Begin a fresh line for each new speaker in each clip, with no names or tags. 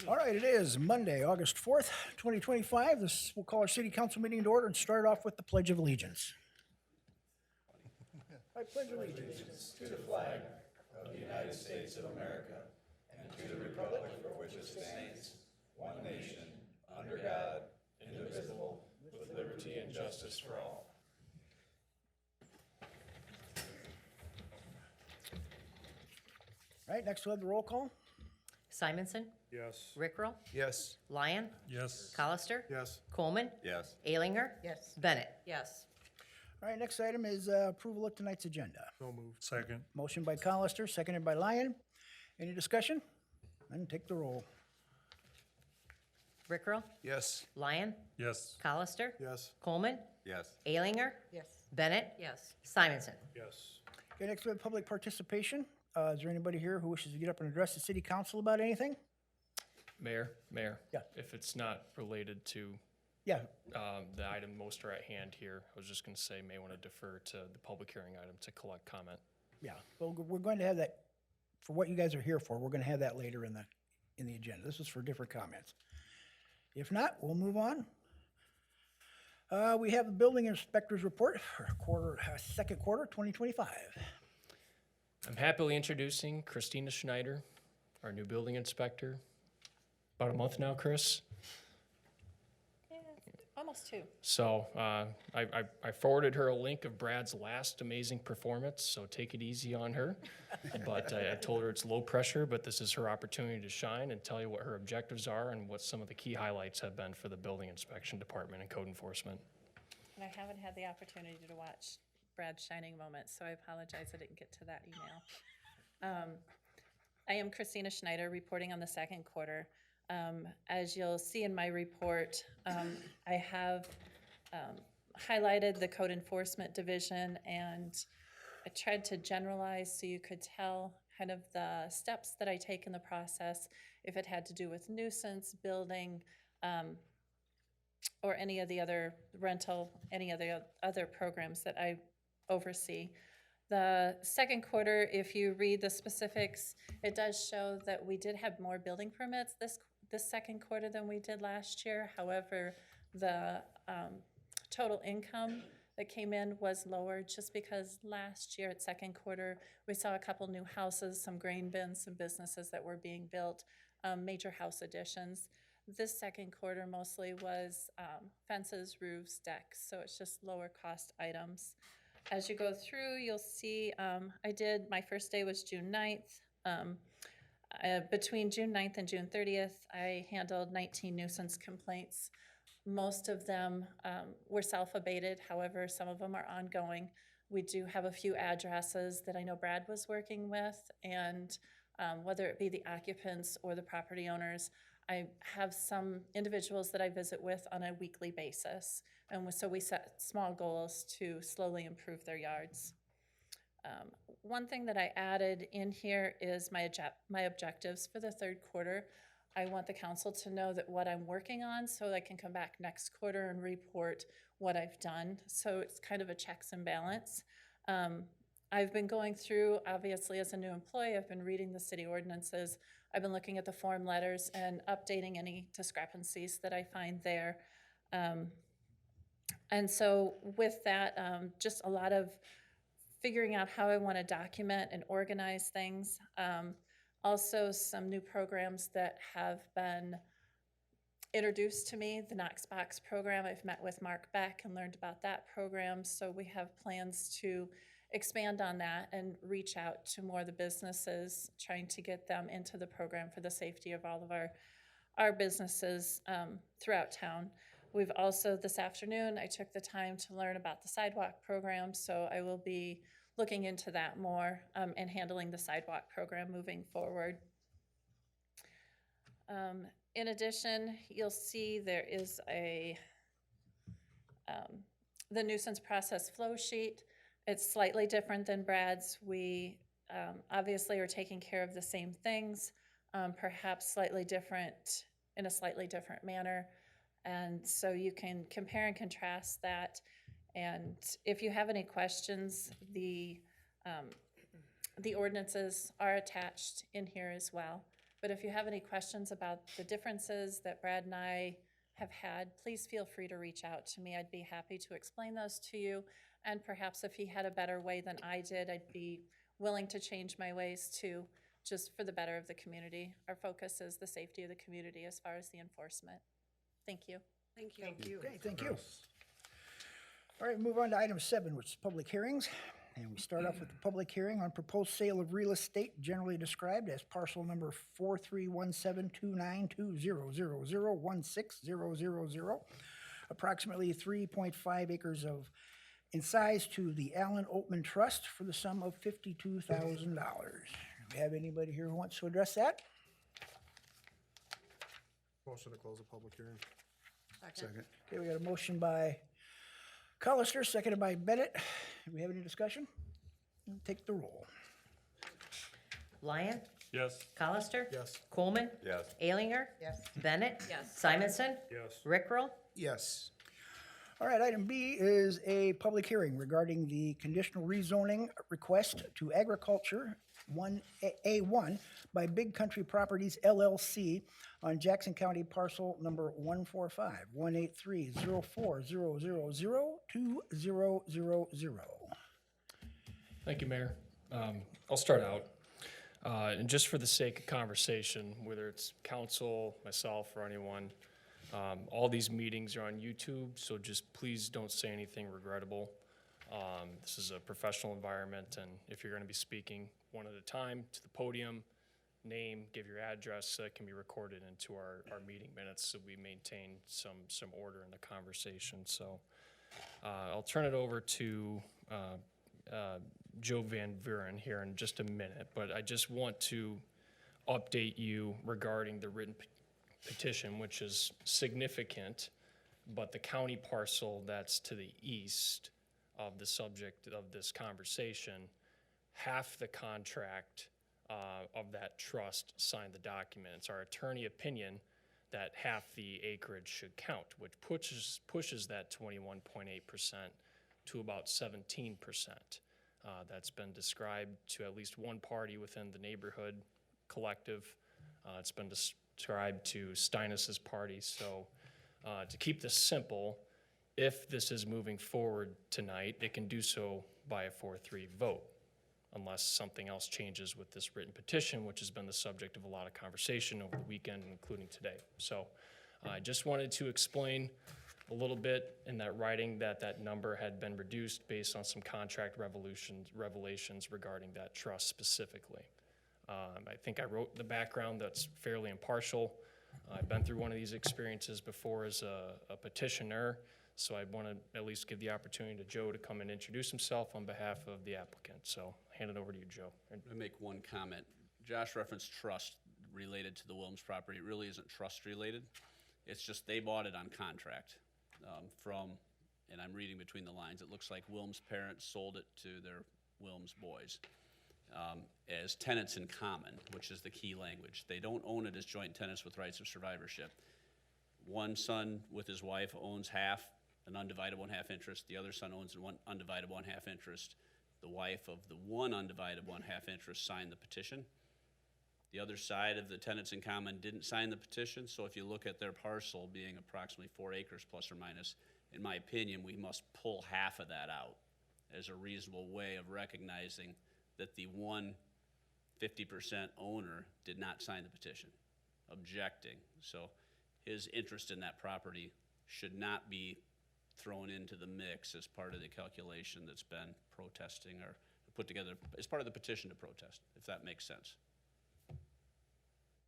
All right, it is Monday, August 4th, 2025. We'll call our city council meeting to order and start off with the Pledge of Allegiance. I pledge allegiance to the flag of the United States of America and to the republic for which it stands, one nation, under God, indivisible, with liberty and justice for all. All right, next we'll have the roll call.
Simonson,
Yes.
Rickrell,
Yes.
Lyon,
Yes.
Collister,
Yes.
Coleman,
Yes.
Alinger,
Yes.
Bennett.
Yes.
All right, next item is approval of tonight's agenda.
So moved. Second.
Motion by Collister, seconded by Lyon. Any discussion? Then take the roll.
Rickrell,
Yes.
Lyon,
Yes.
Collister,
Yes.
Coleman,
Yes.
Alinger,
Yes.
Bennett,
Yes.
Simonson.
Yes.
Okay, next we have public participation. Is there anybody here who wishes to get up and address the city council about anything?
Mayor,
Yeah.
if it's not related to
Yeah,
the item most are at hand here, I was just going to say, may want to defer to the public hearing item to collect comment.
yeah. Well, we're going to have that, for what you guys are here for, we're going to have that later in the agenda. This is for different comments. If not, we'll move on. We have the building inspector's report for second quarter 2025.
I'm happily introducing Christina Schneider, our new building inspector. About a month now, Chris.
Almost two.
So I forwarded her a link of Brad's last amazing performance, so take it easy on her. But I told her it's low pressure, but this is her opportunity to shine and tell you what her objectives are and what some of the key highlights have been for the building inspection department and code enforcement.
And I haven't had the opportunity to watch Brad's shining moments, so I apologize I didn't get to that email. I am Christina Schneider, reporting on the second quarter. As you'll see in my report, I have highlighted the code enforcement division, and I tried to generalize so you could tell kind of the steps that I take in the process, if it had to do with nuisance, building, or any of the other rental, any of the other programs that I oversee. The second quarter, if you read the specifics, it does show that we did have more building permits this second quarter than we did last year. However, the total income that came in was lower just because last year at second quarter, we saw a couple new houses, some grain bins, some businesses that were being built, major house additions. This second quarter mostly was fences, roofs, decks, so it's just lower cost items. As you go through, you'll see my first day was June 9th. Between June 9th and June 30th, I handled 19 nuisance complaints. Most of them were self-abated, however, some of them are ongoing. We do have a few addresses that I know Brad was working with, and whether it be the occupants or the property owners, I have some individuals that I visit with on a weekly basis, and so we set small goals to slowly improve their yards. One thing that I added in here is my objectives for the third quarter. I want the council to know that what I'm working on, so I can come back next quarter and report what I've done. So it's kind of a checks and balance. I've been going through, obviously as a new employee, I've been reading the city ordinances. I've been looking at the form letters and updating any discrepancies that I find there. And so with that, just a lot of figuring out how I want to document and organize things. Also, some new programs that have been introduced to me, the Knox Box program. I've met with Mark Beck and learned about that program, so we have plans to expand on that and reach out to more of the businesses, trying to get them into the program for the safety of all of our businesses throughout town. We've also, this afternoon, I took the time to learn about the sidewalk program, so I will be looking into that more and handling the sidewalk program moving forward. In addition, you'll see there is the nuisance process flow sheet. It's slightly different than Brad's. We obviously are taking care of the same things, perhaps slightly different, in a slightly different manner. And so you can compare and contrast that. And if you have any questions, the ordinances are attached in here as well. But if you have any questions about the differences that Brad and I have had, please feel free to reach out to me. I'd be happy to explain those to you. And perhaps if he had a better way than I did, I'd be willing to change my ways too, just for the better of the community. Our focus is the safety of the community as far as the enforcement. Thank you.
Thank you.
Okay, thank you. All right, move on to item 7, which is public hearings. And we start off with the public hearing on proposed sale of real estate generally described as parcel number 43172920001600, approximately 3.5 acres in size, to the Allen Oltmanns Trust for the sum of $52,000. Do we have anybody here who wants to address that?
Motion to close the public hearing.
Second.
Okay, we got a motion by Colister, seconded by Bennett. Do we have any discussion? Take the roll.
Lyon?
Yes.
Colister?
Yes.
Coolman?
Yes.
Alinger?
Yes.
Bennett?
Yes.
Simonson?
Yes.
Rickrell?
Yes.
All right, item B is a public hearing regarding the conditional rezoning request to agriculture A1 by Big Country Properties LLC on Jackson County Parcel number 145-183-04000200.
Thank you, Mayor. I'll start out. And just for the sake of conversation, whether it's council, myself, or anyone, all these meetings are on YouTube, so just please don't say anything regrettable. This is a professional environment, and if you're going to be speaking one at a time to the podium, name, give your address, so it can be recorded into our meeting minutes, so we maintain some order in the conversation. So I'll turn it over to Joe Van Vuren here in just a minute, but I just want to update you regarding the written petition, which is significant, but the county parcel that's to the east of the subject of this conversation, half the contract of that trust signed the document. It's our attorney opinion that half the acreage should count, which pushes that 21.8% to about 17%. That's been described to at least one party within the neighborhood collective. It's been described to Steinis's party. So to keep this simple, if this is moving forward tonight, it can do so by a 4-3 vote, unless something else changes with this written petition, which has been the subject of a lot of conversation over the weekend, including today. So I just wanted to explain a little bit in that writing that number had been reduced based on some contract revelations regarding that trust specifically. I think I wrote the background that's fairly impartial. I've been through one of these experiences before as a petitioner, so I want to at least give the opportunity to Joe to come and introduce himself on behalf of the applicant. So hand it over to you, Joe.
I'm gonna make one comment. Josh referenced trust related to the Wilms property. It really isn't trust related. It's just they bought it on contract and I'm reading between the lines, it looks like Wilms' parents sold it to their Wilms boys as tenants in common, which is the key language. They don't own it as joint tenants with rights of survivorship. One son with his wife owns half, an undivided 1/2 interest. The other son owns one undivided 1/2 interest. The wife of the one undivided 1/2 interest signed the petition. The other side of the tenants in common didn't sign the petition, so if you look at their parcel being approximately 4 acres plus or minus, in my opinion, we must pull half of that out as a reasonable way of recognizing that the 50% owner did not sign the petition, objecting. So his interest in that property should not be thrown into the mix as part of the calculation that's been protesting or put together as part of the petition to protest, if that makes sense.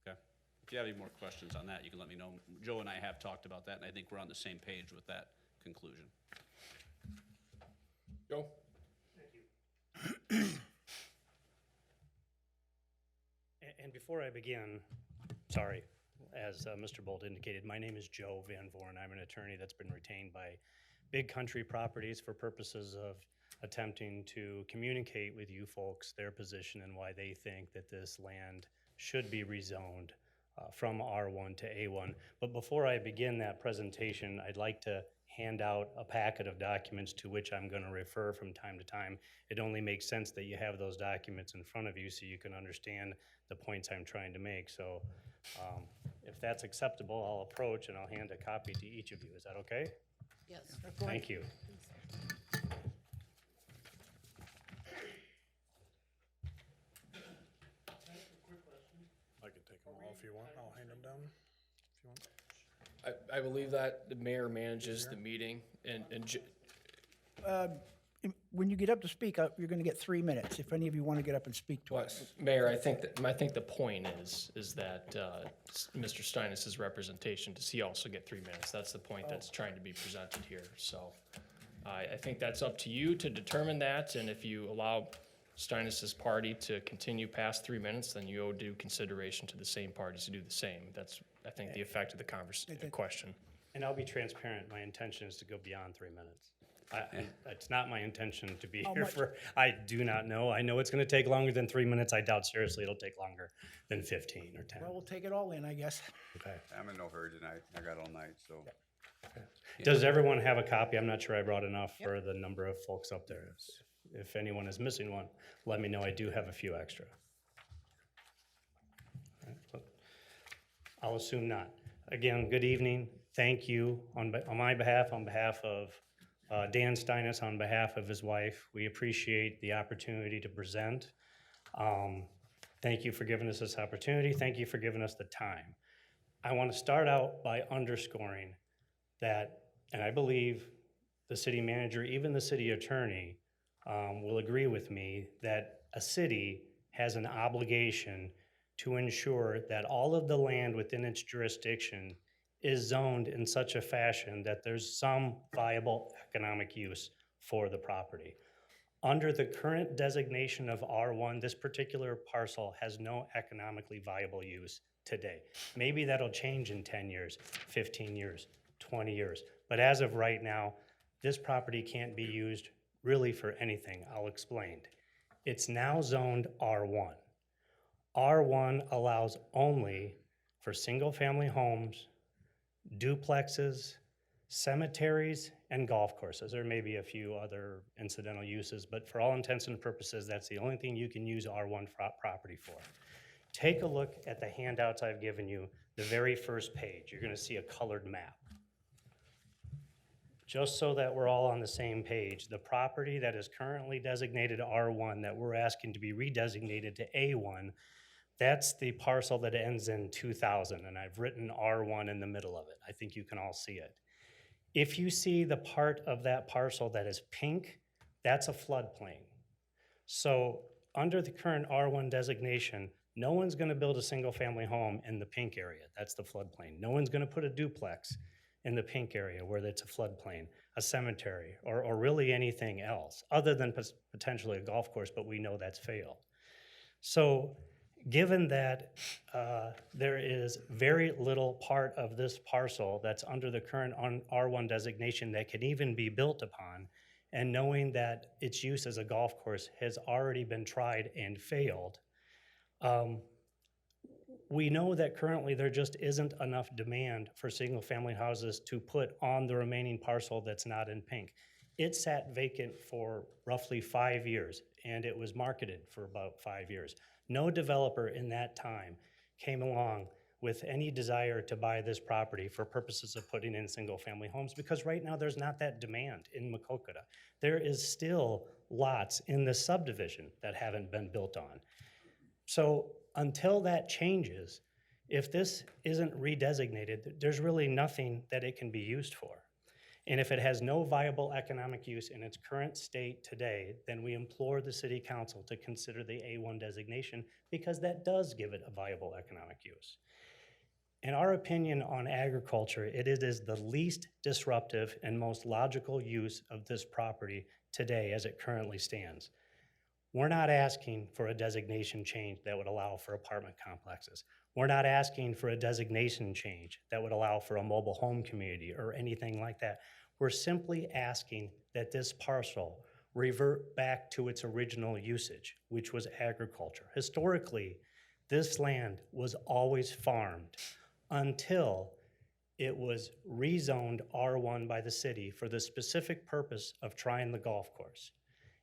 Okay. If you have any more questions on that, you can let me know. Joe and I have talked about that, and I think we're on the same page with that conclusion.
Joe?
And before I begin, sorry, as Mr. Bolt indicated, my name is Joe Van Voren. I'm an attorney that's been retained by Big Country Properties for purposes of attempting to communicate with you folks their position and why they think that this land should be rezoned from R1 to A1. But before I begin that presentation, I'd like to hand out a packet of documents to which I'm going to refer from time to time. It only makes sense that you have those documents in front of you so you can understand the points I'm trying to make. So if that's acceptable, I'll approach and I'll hand a copy to each of you. Is that okay?
Yes.
Thank you.
I can take them all if you want. I'll hand them down if you want.
I believe that the mayor manages the meeting, and
When you get up to speak, you're going to get 3 minutes, if any of you want to get up and speak to us.
Mayor, I think the point is that Mr. Steinis's representation, does he also get 3 minutes? That's the point that's trying to be presented here. So I think that's up to you to determine that, and if you allow Steinis's party to continue past 3 minutes, then you owe due consideration to the same parties to do the same. That's, I think, the effect of the question.
And I'll be transparent. My intention is to go beyond 3 minutes. It's not my intention to be here for, I do not know. I know it's going to take longer than 3 minutes. I doubt seriously it'll take longer than 15 or 10.
Well, we'll take it all in, I guess.
Okay.
I'm in no hurry tonight. I got all night, so.
Does everyone have a copy? I'm not sure I brought enough for the number of folks up there. If anyone is missing one, let me know. I do have a few extra. All right, but I'll assume not. Again, good evening. Thank you on my behalf, on behalf of Dan Steinis, on behalf of his wife. We appreciate the opportunity to present. Thank you for giving us this opportunity. Thank you for giving us the time. I want to start out by underscoring that, and I believe the city manager, even the city attorney, will agree with me that a city has an obligation to ensure that all of the land within its jurisdiction is zoned in such a fashion that there's some viable economic use for the property. Under the current designation of R1, this particular parcel has no economically viable use today. Maybe that'll change in 10 years, 15 years, 20 years. But as of right now, this property can't be used really for anything. I'll explain. It's now zoned R1. R1 allows only for single-family homes, duplexes, cemeteries, and golf courses. There may be a few other incidental uses, but for all intents and purposes, that's the only thing you can use R1 property for. Take a look at the handouts I've given you, the very first page. You're going to see a colored map. Just so that we're all on the same page, the property that is currently designated R1 that we're asking to be redesignated to A1, that's the parcel that ends in 2000, and I've written R1 in the middle of it. I think you can all see it. If you see the part of that parcel that is pink, that's a floodplain. So under the current R1 designation, no one's going to build a single-family home in the pink area. That's the floodplain. No one's going to put a duplex in the pink area where it's a floodplain, a cemetery, or really anything else, other than potentially a golf course, but we know that's failed. So given that there is very little part of this parcel that's under the current R1 designation that can even be built upon, and knowing that its use as a golf course has already been tried and failed, we know that currently there just isn't enough demand for single-family houses to put on the remaining parcel that's not in pink. It sat vacant for roughly 5 years, and it was marketed for about 5 years. No developer in that time came along with any desire to buy this property for purposes of putting in single-family homes, because right now there's not that demand in Maquoketa. There is still lots in the subdivision that haven't been built on. So until that changes, if this isn't redesignated, there's really nothing that it can be used for. And if it has no viable economic use in its current state today, then we implore the city council to consider the A1 designation, because that does give it a viable economic use. In our opinion on agriculture, it is the least disruptive and most logical use of this property today as it currently stands. We're not asking for a designation change that would allow for apartment complexes. We're not asking for a designation change that would allow for a mobile home community or anything like that. We're simply asking that this parcel revert back to its original usage, which was agriculture. Historically, this land was always farmed until It was rezoned R1 by the city for the specific purpose of trying the golf course.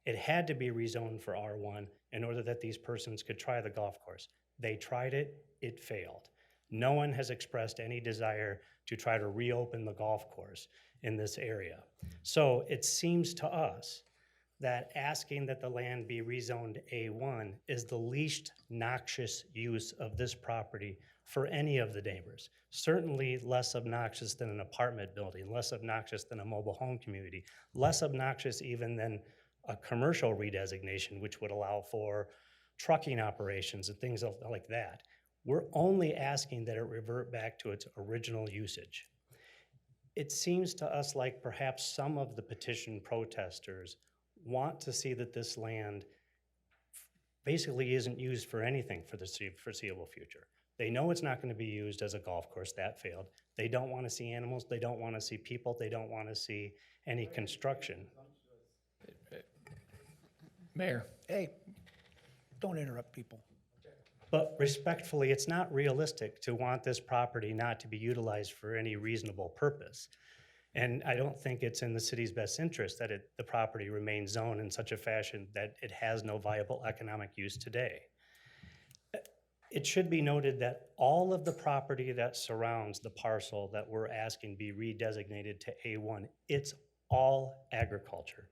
It had to be rezoned for R1 in order that these persons could try the golf course. They tried it, it failed. No one has expressed any desire to try to reopen the golf course in this area. So it seems to us that asking that the land be rezoned A1 is the least noxious use of this property for any of the neighbors. Certainly less obnoxious than an apartment building, less obnoxious than a mobile home community, less obnoxious even than a commercial redesignation, which would allow for trucking operations and things like that. We're only asking that it revert back to its original usage. It seems to us like perhaps some of the petition protesters want to see that this land basically isn't used for anything for the foreseeable future. They know it's not going to be used as a golf course. That failed. They don't want to see animals. They don't want to see people. They don't want to see any construction.
Mayor,
Hey, don't interrupt people.
But respectfully, it's not realistic to want this property not to be utilized for any reasonable purpose. And I don't think it's in the city's best interest that the property remains zoned in such a fashion that it has no viable economic use today. It should be noted that all of the property that surrounds the parcel that we're asking be redesignated to A1, it's all agriculture.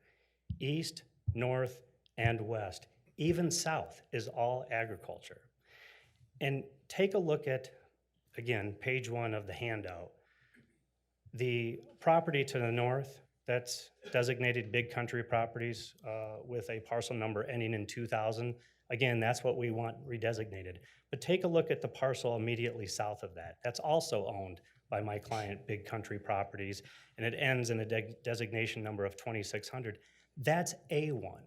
East, north, and west, even south is all agriculture. And take a look at, again, page 1 of the handout. The property to the north, that's designated Big Country Properties with a parcel number ending in 2000. Again, that's what we want redesignated. But take a look at the parcel immediately south of that. That's also owned by my client, Big Country Properties, and it ends in a designation number of 2600. That's A1.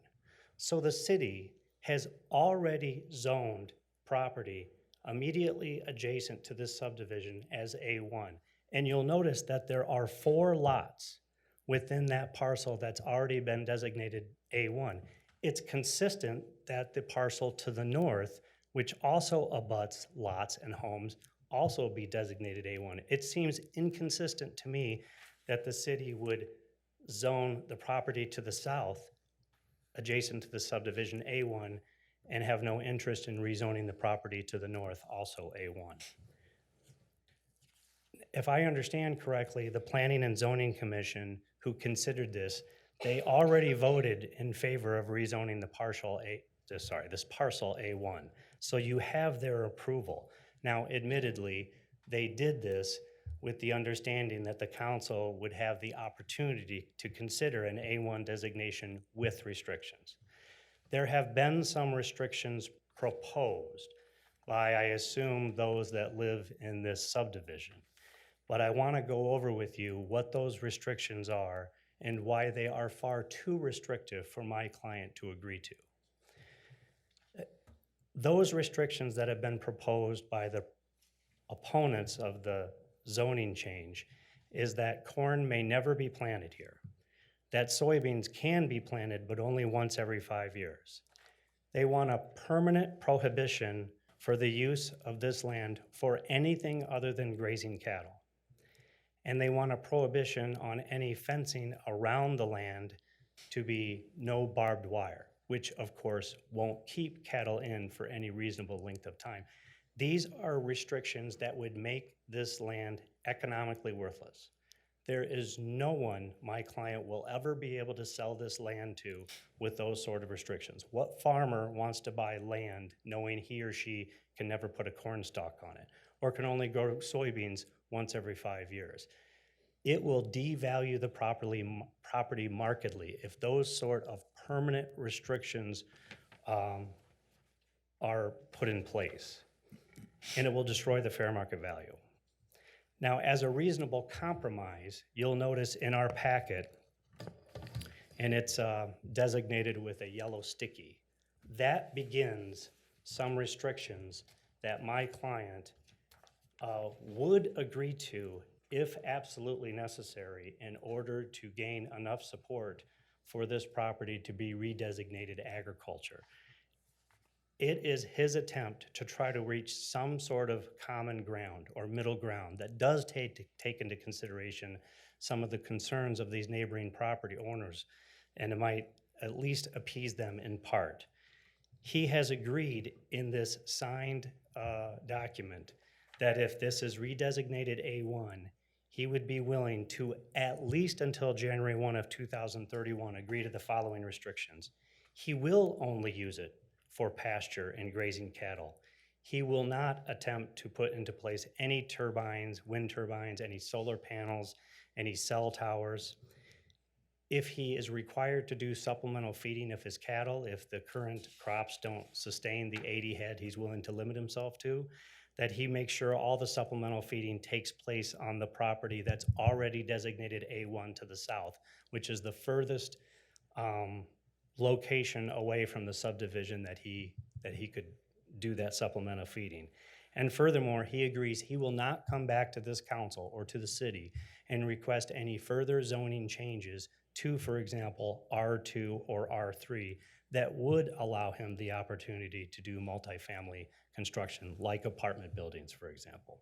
So the city has already zoned property immediately adjacent to this subdivision as A1. And you'll notice that there are 4 lots within that parcel that's already been designated A1. It's consistent that the parcel to the north, which also abuts lots and homes, also be designated A1. It seems inconsistent to me that the city would zone the property to the south adjacent to the subdivision A1 and have no interest in rezoning the property to the north, also A1. If I understand correctly, the Planning and Zoning Commission, who considered this, they already voted in favor of rezoning this parcel A1. So you have their approval. Now, admittedly, they did this with the understanding that the council would have the opportunity to consider an A1 designation with restrictions. There have been some restrictions proposed by, I assume, those that live in this subdivision. But I want to go over with you what those restrictions are and why they are far too restrictive for my client to agree to. Those restrictions that have been proposed by the opponents of the zoning change is that corn may never be planted here, that soybeans can be planted, but only once every 5 years. They want a permanent prohibition for the use of this land for anything other than grazing cattle. And they want a prohibition on any fencing around the land to be no barbed wire, which of course won't keep cattle in for any reasonable length of time. These are restrictions that would make this land economically worthless. There is no one my client will ever be able to sell this land to with those sort of restrictions. What farmer wants to buy land knowing he or she can never put a corn stalk on it or can only grow soybeans once every 5 years? It will devalue the property markedly if those sort of permanent restrictions are put in place, and it will destroy the fair market value. Now, as a reasonable compromise, you'll notice in our packet, and it's designated with a yellow sticky, that begins some restrictions that my client would agree to if absolutely necessary in order to gain enough support for this property to be redesignated agriculture. It is his attempt to try to reach some sort of common ground or middle ground that does take into consideration some of the concerns of these neighboring property owners, and it might at least appease them in part. He has agreed in this signed document that if this is redesignated A1, he would be willing to, at least until January 1 of 2031, agree to the following restrictions. He will only use it for pasture and grazing cattle. He will not attempt to put into place any turbines, wind turbines, any solar panels, any cell towers. If he is required to do supplemental feeding of his cattle, if the current crops don't sustain the 80 head he's willing to limit himself to, that he makes sure all the supplemental feeding takes place on the property that's already designated A1 to the south, which is the furthest location away from the subdivision that he could do that supplemental feeding. And furthermore, he agrees he will not come back to this council or to the city and request any further zoning changes to, for example, R2 or R3 that would allow him the opportunity to do multifamily construction, like apartment buildings, for example.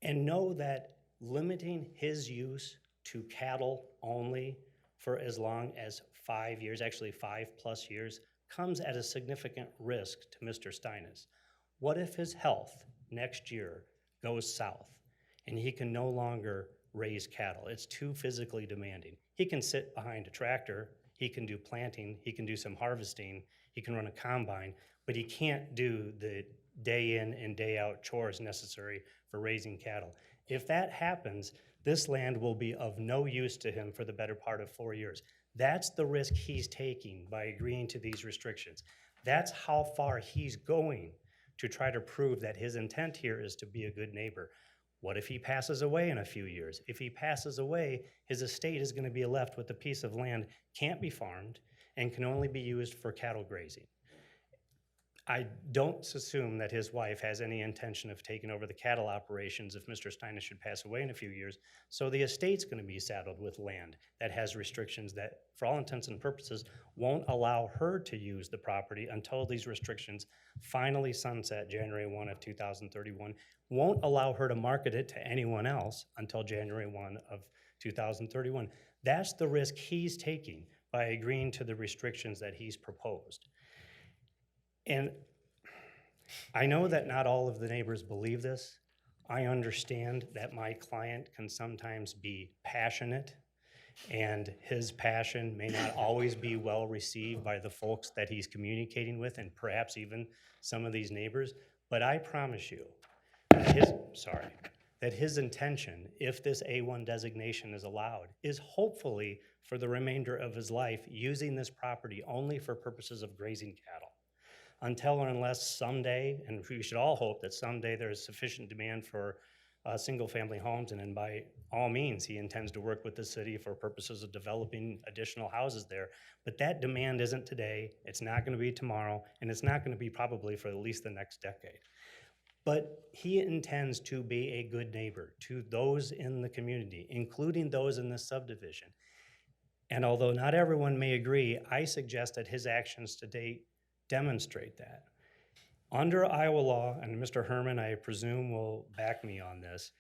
And know that limiting his use to cattle only for as long as 5 years, actually 5+ years, comes at a significant risk to Mr. Steinis. What if his health next year goes south and he can no longer raise cattle? It's too physically demanding. He can sit behind a tractor, he can do planting, he can do some harvesting, he can run a combine, but he can't do the day in and day out chores necessary for raising cattle. If that happens, this land will be of no use to him for the better part of 4 years. That's the risk he's taking by agreeing to these restrictions. That's how far he's going to try to prove that his intent here is to be a good neighbor. What if he passes away in a few years? If he passes away, his estate is going to be left with a piece of land, can't be farmed, and can only be used for cattle grazing. I don't assume that his wife has any intention of taking over the cattle operations if Mr. Steinis should pass away in a few years. So the estate's going to be saddled with land that has restrictions that, for all intents and purposes, won't allow her to use the property until these restrictions finally sunset January 1 of 2031. Won't allow her to market it to anyone else until January 1 of 2031. That's the risk he's taking by agreeing to the restrictions that he's proposed. And I know that not all of the neighbors believe this. I understand that my client can sometimes be passionate, and his passion may not always be well received by the folks that he's communicating with, and perhaps even some of these neighbors. But I promise you that his intention, if this A1 designation is allowed, is hopefully for the remainder of his life using this property only for purposes of grazing cattle. Until or unless someday, and we should all hope that someday there's sufficient demand for single-family homes, and then by all means, he intends to work with the city for purposes of developing additional houses there. But that demand isn't today, it's not going to be tomorrow, and it's not going to be probably for at least the next decade. But he intends to be a good neighbor to those in the community, including those in this subdivision. And although not everyone may agree, I suggest that his actions to date demonstrate that. Under Iowa law, and Mr. Herman, I presume, will back me on this,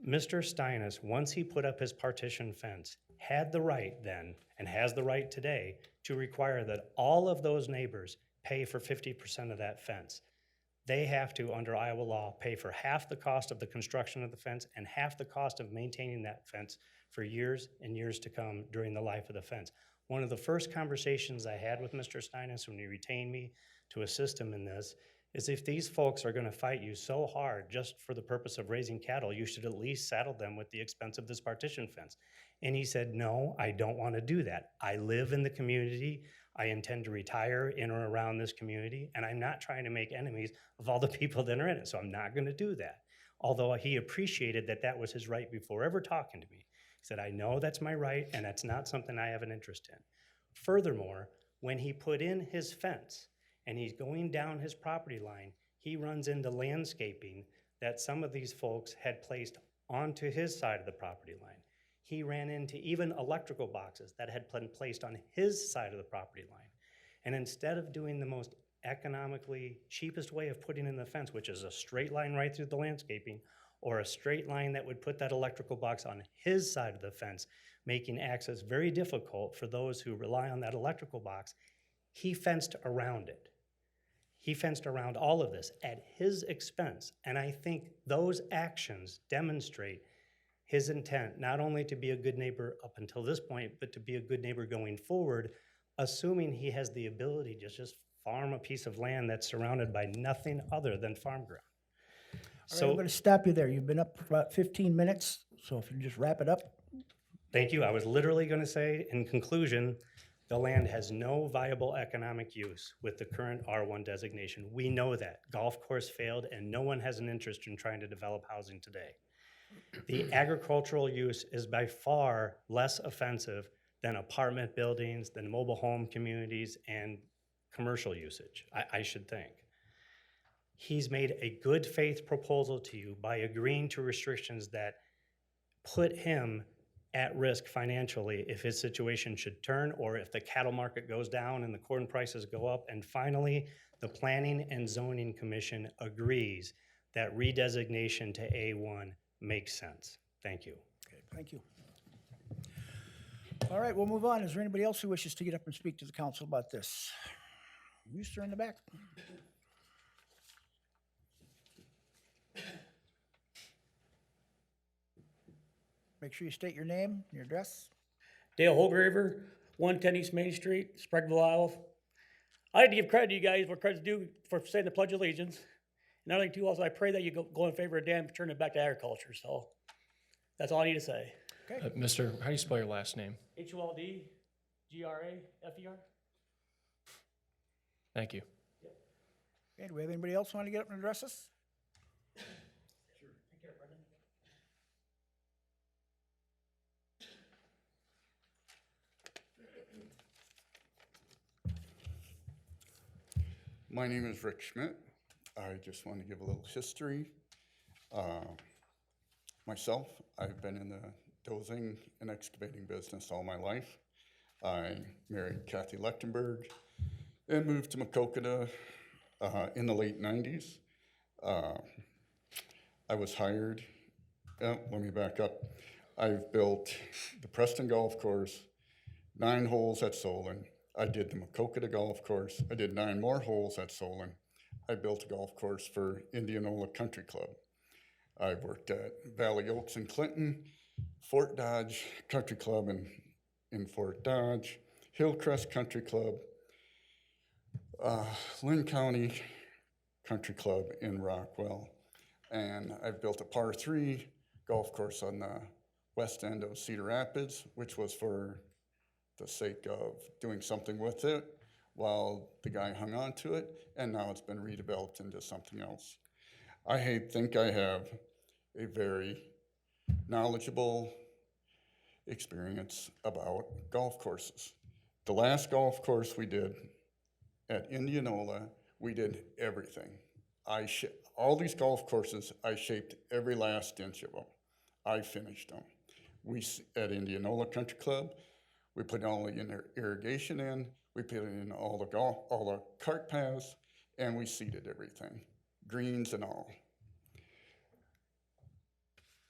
Mr. Steinis, once he put up his partition fence, had the right then, and has the right today, to require that all of those neighbors pay for 50% of that fence. They have to, under Iowa law, pay for half the cost of the construction of the fence and half the cost of maintaining that fence for years and years to come during the life of the fence. One of the first conversations I had with Mr. Steinis when he retained me to assist him in this is, if these folks are going to fight you so hard just for the purpose of raising cattle, you should at least saddle them with the expense of this partition fence. And he said, no, I don't want to do that. I live in the community. I intend to retire in or around this community, and I'm not trying to make enemies of all the people that are in it, so I'm not going to do that. Although he appreciated that that was his right before ever talking to me. He said, I know that's my right, and that's not something I have an interest in. Furthermore, when he put in his fence and he's going down his property line, he runs into landscaping that some of these folks had placed onto his side of the property line. He ran into even electrical boxes that had been placed on his side of the property line. And instead of doing the most economically cheapest way of putting in the fence, which is a straight line right through the landscaping, or a straight line that would put that electrical box on his side of the fence, making access very difficult for those who rely on that electrical box, he fenced around it. He fenced around all of this at his expense. And I think those actions demonstrate his intent not only to be a good neighbor up until this point, but to be a good neighbor going forward, assuming he has the ability to just farm a piece of land that's surrounded by nothing other than farm ground.
All right, I'm
So,
going to stop you there. You've been up for about 15 minutes, so if you just wrap it up.
thank you. I was literally going to say, in conclusion, the land has no viable economic use with the current R1 designation. We know that. Golf course failed, and no one has an interest in trying to develop housing today. The agricultural use is by far less offensive than apartment buildings, than mobile home communities, and commercial usage, I should think. He's made a good faith proposal to you by agreeing to restrictions that put him at risk financially if his situation should turn, or if the cattle market goes down and the corn prices go up. And finally, the Planning and Zoning Commission agrees that redesignation to A1 makes sense. Thank you.
Okay, thank you. All right, we'll move on. Is there anybody else who wishes to get up and speak to the council about this? You, sir, in the back. Make sure you state your name, your address.
Dale Holgraver, 110 East Main Street, Spragueville, Iowa. I like to give credit to you guys where credit's due for saying the Pledge of Allegiance. And I think too also, I pray that you go in favor of Dan turning it back to agriculture. So that's all I need to say.
Mister, how do you spell your last name?
HULDGRAFER.
Thank you.
Okay, do we have anybody else want to get up and address us?
My name is Rick Schmidt. I just want to give a little history. Myself, I've been in the dozing and excavating business all my life. I married Kathy Lechtenberg and moved to Maquoketa in the late 90s. I was hired, let me back up. I've built the Preston Golf Course, 9 holes at Solon. I did the Maquoketa Golf Course. I did 9 more holes at Solon. I built a golf course for Indianola Country Club. I've worked at Valley Oaks in Clinton, Fort Dodge Country Club in Fort Dodge, Hillcrest Country Club, Lynn County Country Club in Rockwell. And I've built a par 3 golf course on the west end of Cedar Rapids, which was for the sake of doing something with it while the guy hung on to it, and now it's been redeveloped into something else. I think I have a very knowledgeable experience about golf courses. The last golf course we did at Indianola, we did everything. All these golf courses, I shaped every last inch of them. I finished them. At Indianola Country Club, we put all the irrigation in, we put in all the cart paths, and we seeded everything, greens and all.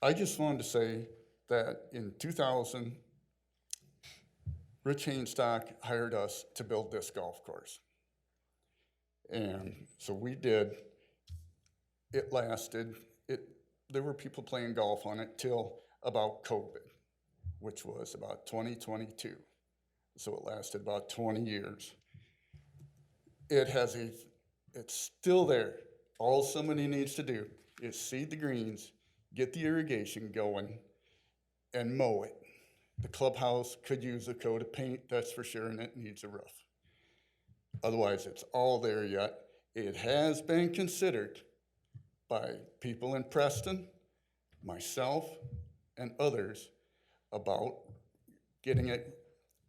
I just wanted to say that in 2000, Rich Hainstock hired us to build this golf course. And so we did. It lasted, there were people playing golf on it till about COVID, which was about 2022. So it lasted about 20 years. It's still there. All somebody needs to do is seed the greens, get the irrigation going, and mow it. The clubhouse could use a coat of paint, that's for sure, and it needs a roof. Otherwise, it's all there yet. It has been considered by people in Preston, myself, and others about getting it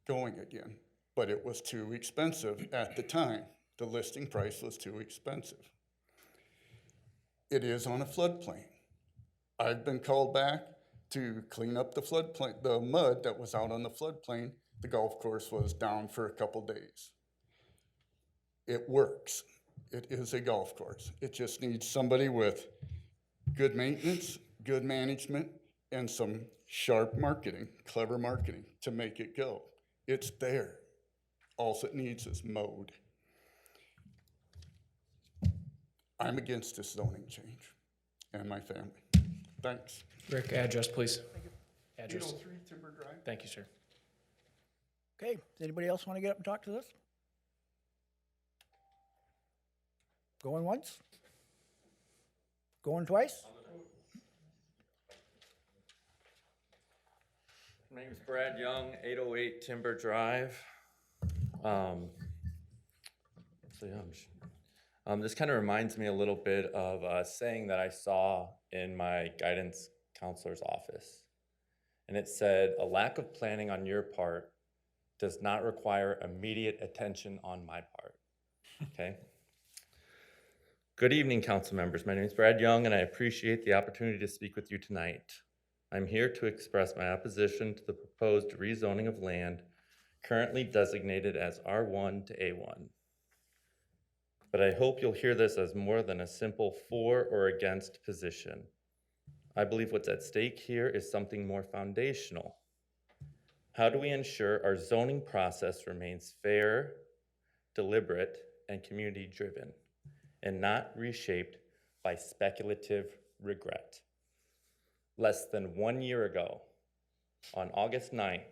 going again, but it was too expensive at the time. The listing price was too expensive. It is on a floodplain. I've been called back to clean up the floodplain, the mud that was out on the floodplain. The golf course was down for a couple days. It works. It is a golf course. It just needs somebody with good maintenance, good management, and some sharp marketing, clever marketing to make it go. It's there. All it needs is mowed. I'm against this zoning change and my family. Thanks.
Rick, address, please. Address.
803 Timber Drive.
Thank you, sir.
Okay, does anybody else want to get up and talk to this? Going once? Going twice?
My name is Brad Young, 808 Timber Drive. This kind of reminds me a little bit of a saying that I saw in my guidance counselor's office. And it said, "A lack of planning on your part does not require immediate attention on my part." Okay? Good evening, council members. My name is Brad Young, and I appreciate the opportunity to speak with you tonight. I'm here to express my opposition to the proposed rezoning of land currently designated as R1 to A1. But I hope you'll hear this as more than a simple for or against position. I believe what's at stake here is something more foundational. How do we ensure our zoning process remains fair, deliberate, and community-driven, and not reshaped by speculative regret? Less than 1 year ago, on August 9th,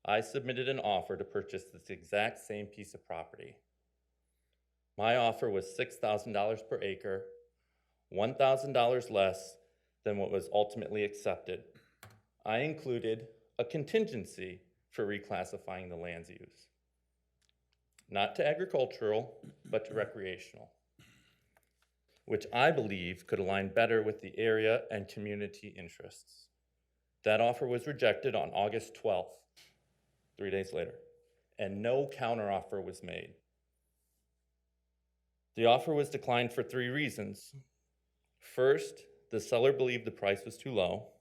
I submitted an offer to purchase this exact same piece of property. My offer was $6,000 per acre, $1,000 less than what was ultimately accepted. I included a contingency for reclassifying the land's use, not to agricultural, but to recreational, which I believe could align better with the area and community interests. That offer was rejected on August 12th, 3 days later, and no counteroffer was made. The offer was declined for 3 reasons. First, the seller believed the price was too low.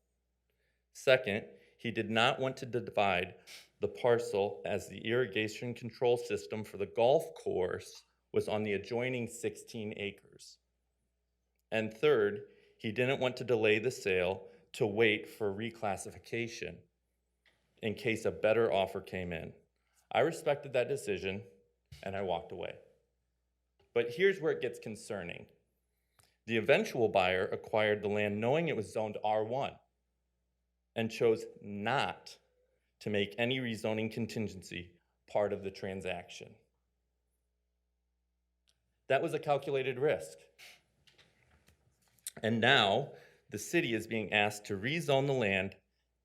Second, he did not want to divide the parcel as the irrigation control system for the golf course was on the adjoining 16 acres. And third, he didn't want to delay the sale to wait for reclassification in case a better offer came in. I respected that decision and I walked away. But here's where it gets concerning. The eventual buyer acquired the land knowing it was zoned R1 and chose not to make any rezoning contingency part of the transaction. That was a calculated risk. And now the city is being asked to rezone the land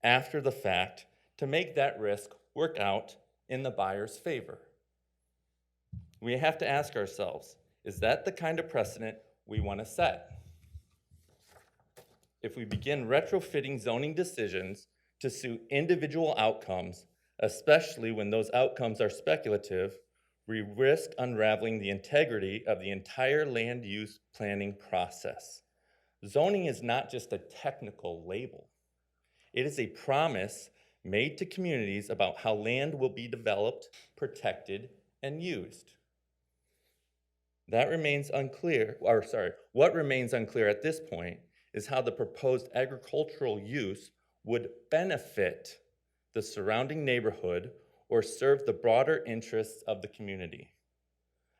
after the fact to make that risk work out in the buyer's favor. We have to ask ourselves, is that the kind of precedent we want to set? If we begin retrofitting zoning decisions to suit individual outcomes, especially when those outcomes are speculative, we risk unraveling the integrity of the entire land use planning process. Zoning is not just a technical label. It is a promise made to communities about how land will be developed, protected, and used. What remains unclear at this point is how the proposed agricultural use would benefit the surrounding neighborhood or serve the broader interests of the community.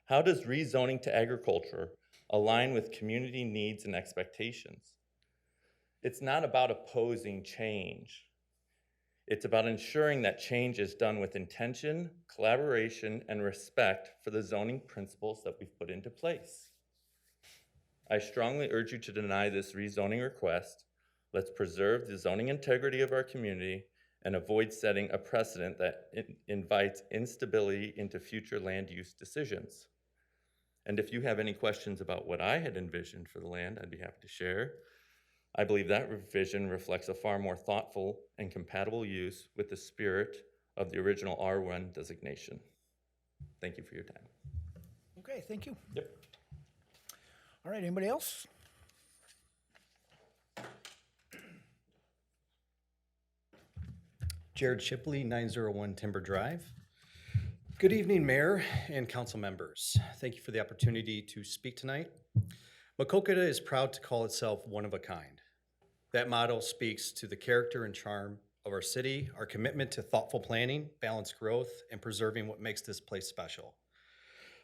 How does rezoning to agriculture align with community needs and expectations? It's not about opposing change. It's about ensuring that change is done with intention, collaboration, and respect for the zoning principles that we've put into place. I strongly urge you to deny this rezoning request. Let's preserve the zoning integrity of our community and avoid setting a precedent that invites instability into future land use decisions. And if you have any questions about what I had envisioned for the land, I'd be happy to share. I believe that vision reflects a far more thoughtful and compatible use with the spirit of the original R1 designation. Thank you for your time.
Okay, thank you.
Yep.
All right, anybody else?
Jared Shipley, 901 Timber Drive. Good evening, Mayor and council members. Thank you for the opportunity to speak tonight. Maquoketa is proud to call itself one of a kind. That motto speaks to the character and charm of our city, our commitment to thoughtful planning, balanced growth, and preserving what makes this place special.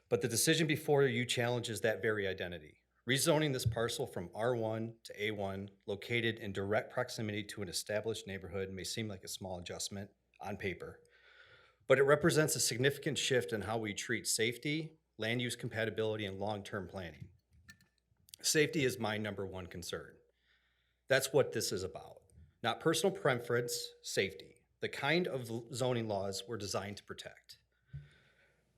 But the decision before you challenges that very identity. Rezoning this parcel from R1 to A1, located in direct proximity to an established neighborhood, may seem like a small adjustment on paper, but it represents a significant shift in how we treat safety, land use compatibility, and long-term planning. Safety is my number one concern. That's what this is about. Not personal preference, safety. The kind of zoning laws we're designed to protect.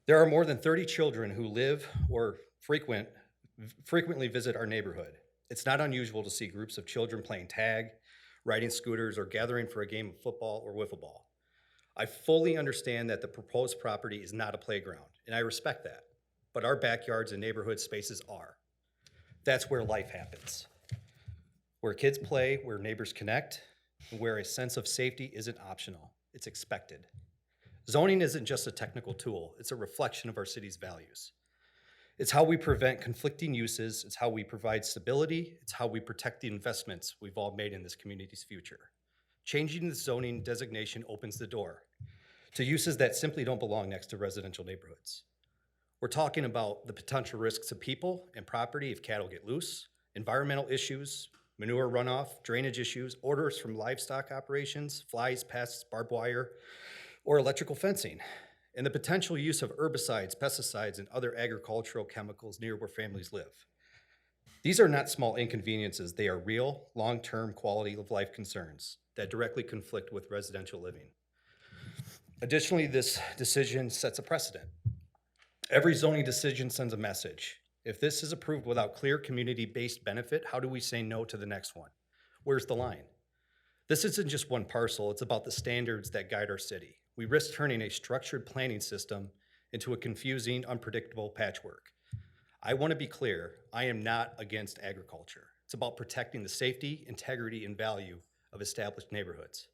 There are more than 30 children who live or frequently visit our neighborhood. It's not unusual to see groups of children playing tag, riding scooters, or gathering for a game of football or wiffle ball. I fully understand that the proposed property is not a playground, and I respect that, but our backyards and neighborhood spaces are. That's where life happens. Where kids play, where neighbors connect, and where a sense of safety isn't optional, it's expected. Zoning isn't just a technical tool, it's a reflection of our city's values. It's how we prevent conflicting uses, it's how we provide stability, it's how we protect the investments we've all made in this community's future. Changing the zoning designation opens the door to uses that simply don't belong next to residential neighborhoods. We're talking about the potential risks to people and property if cattle get loose, environmental issues, manure runoff, drainage issues, odors from livestock operations, flies, pests, barbed wire, or electrical fencing, and the potential use of herbicides, pesticides, and other agricultural chemicals near where families live. These are not small inconveniences, they are real, long-term quality of life concerns that directly conflict with residential living. Additionally, this decision sets a precedent. Every zoning decision sends a message. If this is approved without clear community-based benefit, how do we say no to the next one? Where's the line? This isn't just one parcel, it's about the standards that guide our city. We risk turning a structured planning system into a confusing, unpredictable patchwork. I want to be clear, I am not against agriculture. It's about protecting the safety, integrity, and value of established neighborhoods.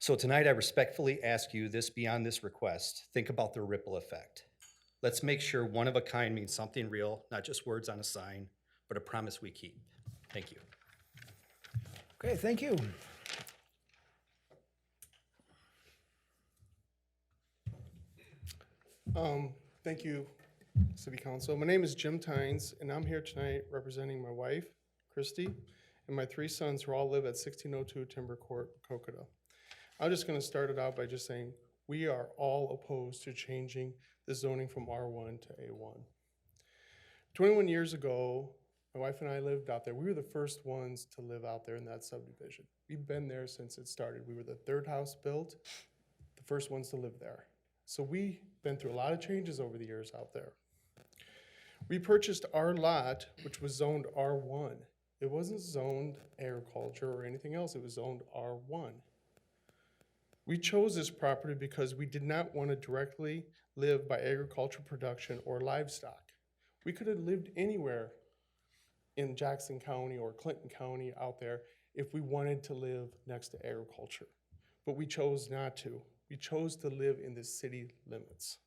So tonight I respectfully ask you this beyond this request, think about the ripple effect. Let's make sure one of a kind means something real, not just words on a sign, but a promise we keep. Thank you.
Okay, thank you.
Thank you, City Council. My name is Jim Tynes, and I'm here tonight representing my wife, Christy, and my 3 sons who all live at 1602 Timber Court, Maquoketa. I'm just gonna start it out by just saying, we are all opposed to changing the zoning from R1 to A1. 21 years ago, my wife and I lived out there. We were the first ones to live out there in that subdivision. We've been there since it started. We were the 3rd house built, the first ones to live there. So we've been through a lot of changes over the years out there. We purchased our lot, which was zoned R1. It wasn't zoned agriculture or anything else, it was zoned R1. We chose this property because we did not want to directly live by agricultural production or livestock. We could have lived anywhere in Jackson County or Clinton County out there if we wanted to live next to agriculture, but we chose not to. We chose to live in the city limits.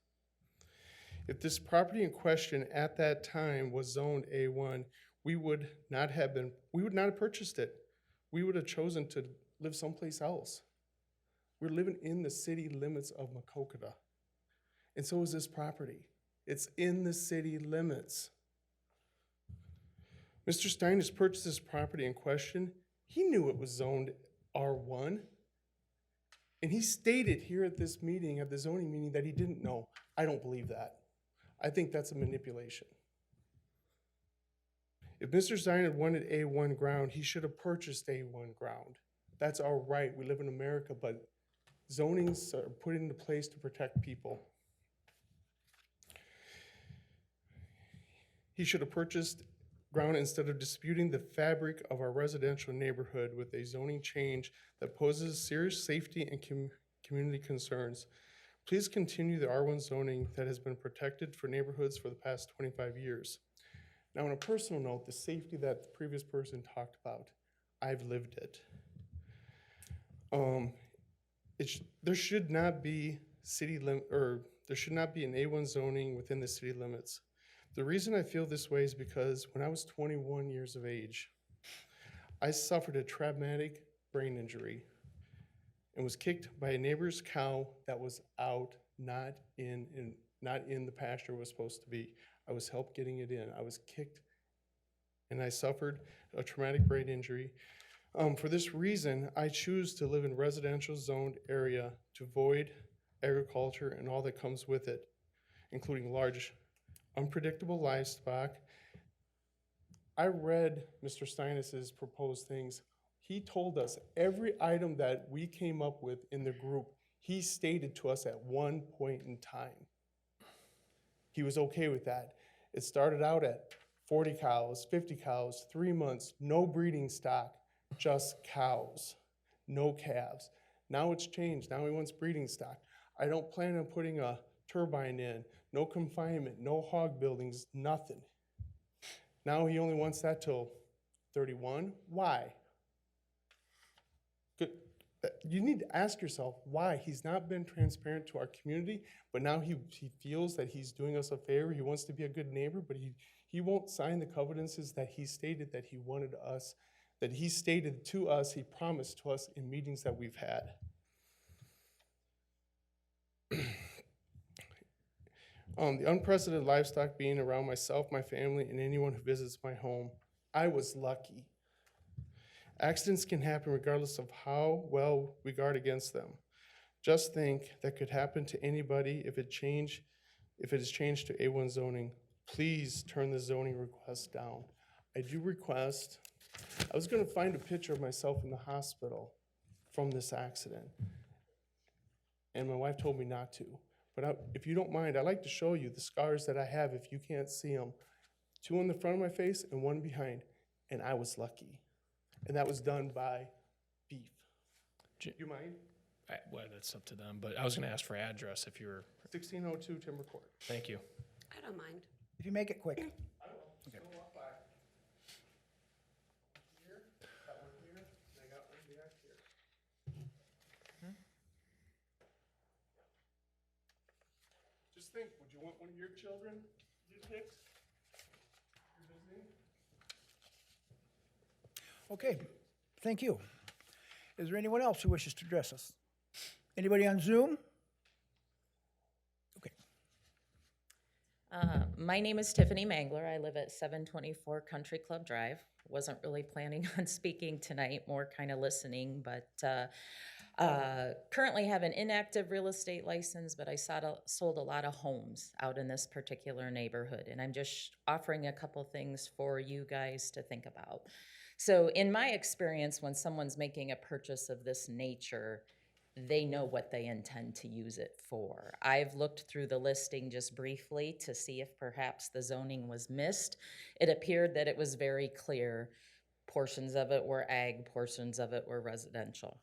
If this property in question at that time was zoned A1, we would not have purchased it. We would have chosen to live someplace else. We're living in the city limits of Maquoketa. And so is this property. It's in the city limits. Mr. Stein has purchased this property in question. He knew it was zoned R1. And he stated here at this meeting, at the zoning meeting, that he didn't know. I don't believe that. I think that's a manipulation. If Mr. Stein had wanted A1 ground, he should have purchased A1 ground. That's our right. We live in America, but zonings are put into place to protect people. He should have purchased ground instead of disputing the fabric of our residential neighborhood with a zoning change that poses serious safety and community concerns. Please continue the R1 zoning that has been protected for neighborhoods for the past 25 years. Now, on a personal note, the safety that the previous person talked about, I've lived it. There should not be There should not be an A1 zoning within the city limits. The reason I feel this way is because when I was 21 years of age, I suffered a traumatic brain injury and was kicked by a neighbor's cow that was out, not in the pasture it was supposed to be. I was helped getting it in. I was kicked and I suffered a traumatic brain injury. For this reason, I choose to live in a residential zoned area to avoid agriculture and all that comes with it, including large, unpredictable livestock. I read Mr. Steinis's proposed things. He told us every item that we came up with in the group, he stated to us at one point in time. He was okay with that. It started out at 40 cows, 50 cows, 3 months, no breeding stock, just cows, no calves. Now it's changed. Now he wants breeding stock. I don't plan on putting a turbine in, no confinement, no hog buildings, nothing. Now he only wants that till 31. Why? Good. You need to ask yourself why. He's not been transparent to our community, but now he feels that he's doing us a favor. He wants to be a good neighbor, but he won't sign the covenances that he stated that he wanted us, that he stated to us, he promised to us in meetings that we've had. The unprecedented livestock being around myself, my family, and anyone who visits my home, I was lucky. Accidents can happen regardless of how well we guard against them. Just think that could happen to anybody if it is changed to A1 zoning. Please turn the zoning request down. I do request, I was gonna find a picture of myself in the hospital from this accident. And my wife told me not to. But if you don't mind, I'd like to show you the scars that I have if you can't see them. 2 on the front of my face and 1 behind. And I was lucky. And that was done by beef. You mind?
Well, that's up to them, but I was gonna ask for address if you're,
1602 Timber Court.
thank you.
I don't mind.
If you make it quick.
I will. Just go walk by. Here, got one here, and I got one back here. Just think, would you want one of your children to get picked? You're visiting?
Okay, thank you. Is there anyone else who wishes to address us? Anybody on Zoom? Okay.
My name is Tiffany Mangler. I live at 724 Country Club Drive. Wasn't really planning on speaking tonight, more kind of listening, but currently have an inactive real estate license, but I sold a lot of homes out in this particular neighborhood, and I'm just offering a couple things for you guys to think about. So in my experience, when someone's making a purchase of this nature, they know what they intend to use it for. I've looked through the listing just briefly to see if perhaps the zoning was missed. It appeared that it was very clear. Portions of it were ag, portions of it were residential.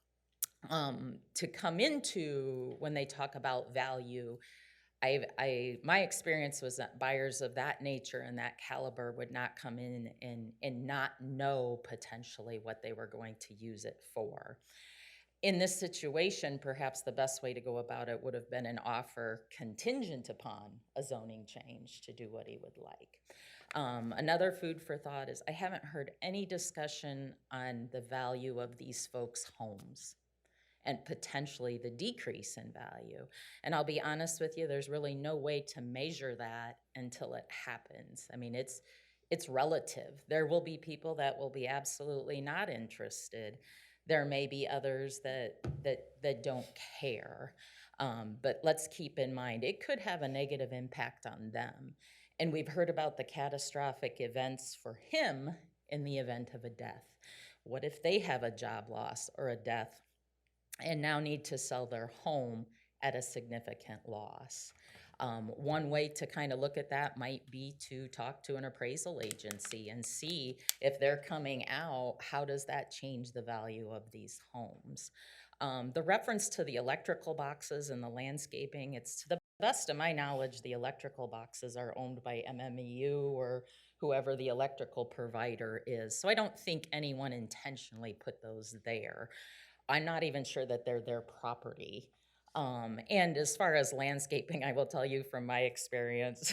To come into when they talk about value, my experience was that buyers of that nature and that caliber would not come in and not know potentially what they were going to use it for. In this situation, perhaps the best way to go about it would have been an offer contingent upon a zoning change to do what he would like. Another food for thought is I haven't heard any discussion on the value of these folks' homes and potentially the decrease in value. And I'll be honest with you, there's really no way to measure that until it happens. I mean, it's relative. There will be people that will be absolutely not interested. There may be others that don't care. But let's keep in mind, it could have a negative impact on them. And we've heard about the catastrophic events for him in the event of a death. What if they have a job loss or a death and now need to sell their home at a significant loss? One way to kind of look at that might be to talk to an appraisal agency and see if they're coming out, how does that change the value of these homes? The reference to the electrical boxes and the landscaping, it's to the best of my knowledge, the electrical boxes are owned by MMEU or whoever the electrical provider is. So I don't think anyone intentionally put those there. I'm not even sure that they're their property. And as far as landscaping, I will tell you from my experience,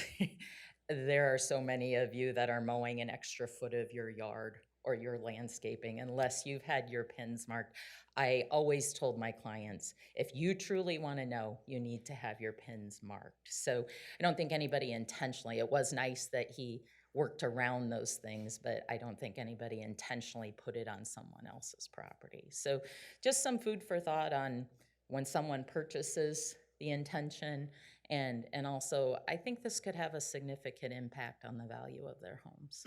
there are so many of you that are mowing an extra foot of your yard or your landscaping unless you've had your pins marked. I always told my clients, if you truly want to know, you need to have your pins marked. So I don't think anybody intentionally, it was nice that he worked around those things, but I don't think anybody intentionally put it on someone else's property. So just some food for thought on when someone purchases, the intention, and also I think this could have a significant impact on the value of their homes.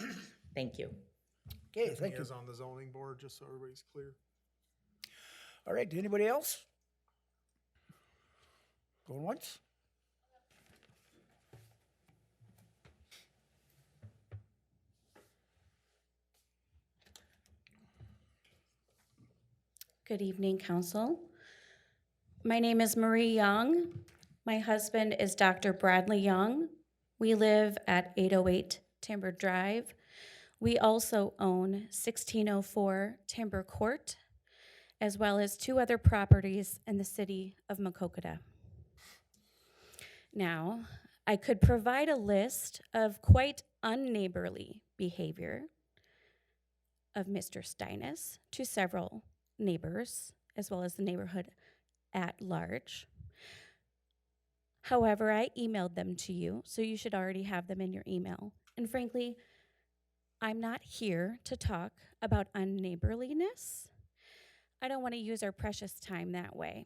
Thank you.
Okay, thank you.
Is on the zoning board, just so everybody's clear.
All right, anybody else? Going once?
Good evening, Council. My name is Marie Young. My husband is Dr. Bradley Young. We live at 808 Timber Drive. We also own 1604 Timber Court, as well as 2 other properties in the city of Maquoketa. Now, I could provide a list of quite unneighborly behavior of Mr. Steinis to several neighbors, as well as the neighborhood at large. However, I emailed them to you, so you should already have them in your email. And frankly, I'm not here to talk about unneighborliness. I don't want to use our precious time that way.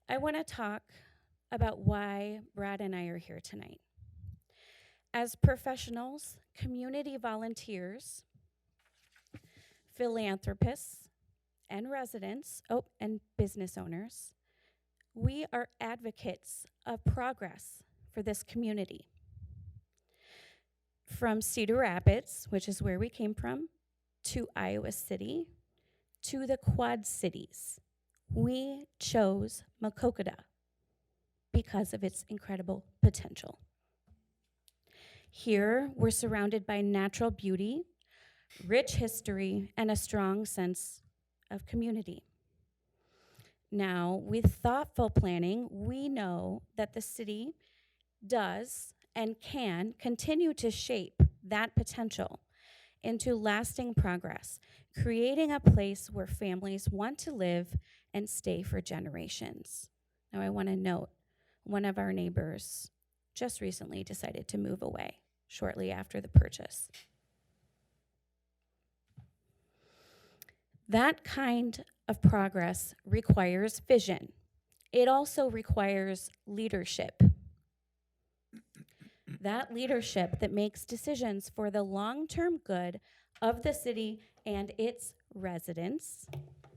I want to talk about why Brad and I are here tonight. As professionals, community volunteers, philanthropists, and residents, and business owners, we are advocates of progress for this community. From Cedar Rapids, which is where we came from, to Iowa City, to the Quad Cities, we chose Maquoketa because of its incredible potential. Here, we're surrounded by natural beauty, rich history, and a strong sense of community. Now, with thoughtful planning, we know that the city does and can continue to shape that potential into lasting progress, creating a place where families want to live and stay for generations. Now, I want to note, one of our neighbors just recently decided to move away shortly after the purchase. That kind of progress requires vision. It also requires leadership. That leadership that makes decisions for the long-term good of the city and its residents,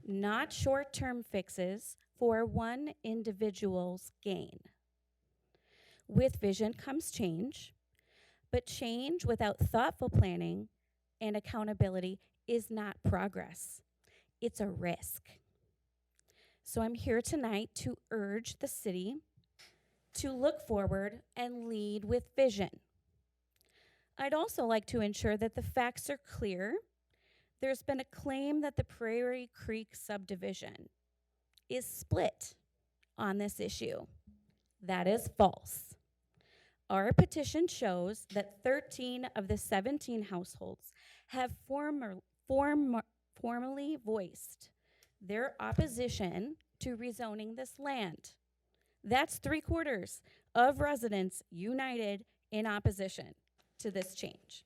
not short-term fixes for one individual's gain. With vision comes change, but change without thoughtful planning and accountability is not progress. It's a risk. So I'm here tonight to urge the city to look forward and lead with vision. I'd also like to ensure that the facts are clear. There's been a claim that the Prairie Creek subdivision is split on this issue. That is false. Our petition shows that 13 of the 17 households have formally voiced their opposition to rezoning this land. That's 3/4 of residents united in opposition to this change.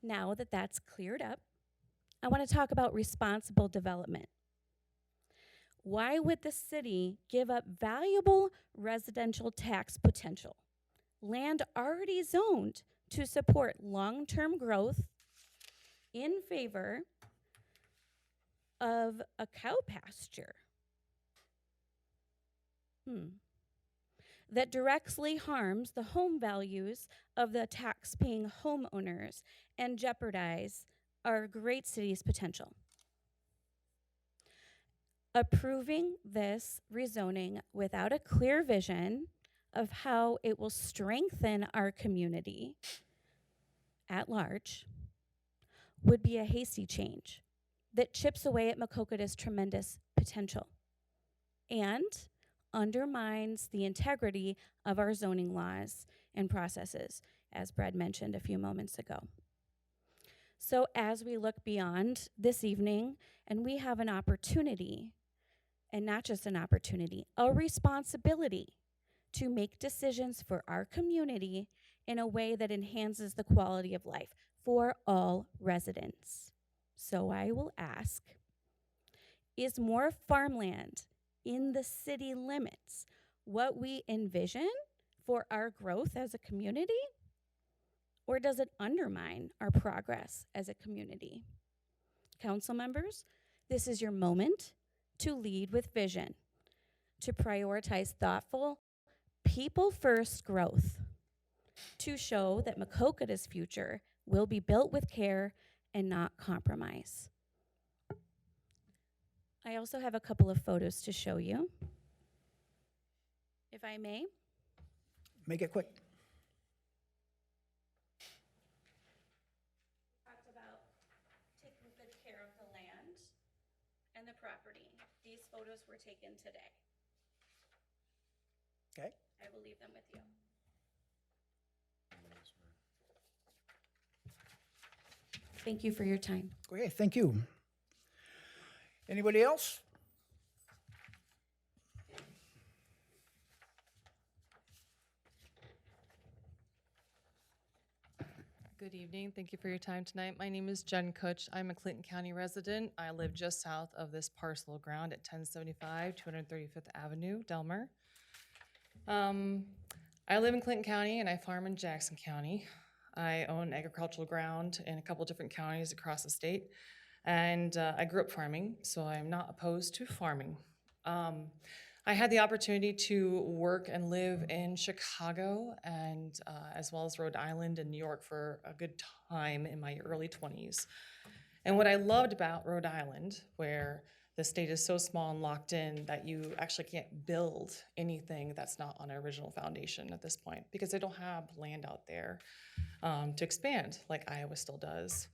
Now that that's cleared up, I want to talk about responsible development. Why would the city give up valuable residential tax potential, land already zoned to support long-term growth, in favor of a cow pasture that directly harms the home values of the tax-paying homeowners and jeopardize our great city's potential? Approving this rezoning without a clear vision of how it will strengthen our community at large would be a hasty change that chips away at Maquoketa's tremendous potential and undermines the integrity of our zoning laws and processes, as Brad mentioned a few moments ago. So as we look beyond this evening, and we have an opportunity, and not just an opportunity, a responsibility to make decisions for our community in a way that enhances the quality of life for all residents. So I will ask, is more farmland in the city limits what we envision for our growth as a community? Or does it undermine our progress as a community? Council members, this is your moment to lead with vision, to prioritize thoughtful, people-first growth, to show that Maquoketa's future will be built with care and not compromise. I also have a couple of photos to show you, if I may.
Make it quick.
Talked about taking good care of the land and the property. These photos were taken today.
Okay.
I will leave them with you. Thank you for your time.
Okay, thank you. Anybody else?
Good evening. Thank you for your time tonight. My name is Jen Kutch. I'm a Clinton County resident. I live just south of this parcel of ground at 1075 235th Avenue, Delmer. I live in Clinton County and I farm in Jackson County. I own agricultural ground in a couple different counties across the state. And I grew up farming, so I'm not opposed to farming. I had the opportunity to work and live in Chicago and as well as Rhode Island and New York for a good time in my early 20s. And what I loved about Rhode Island, where the state is so small and locked in that you actually can't build anything that's not on an original foundation at this point, because they don't have land out there to expand like Iowa still does.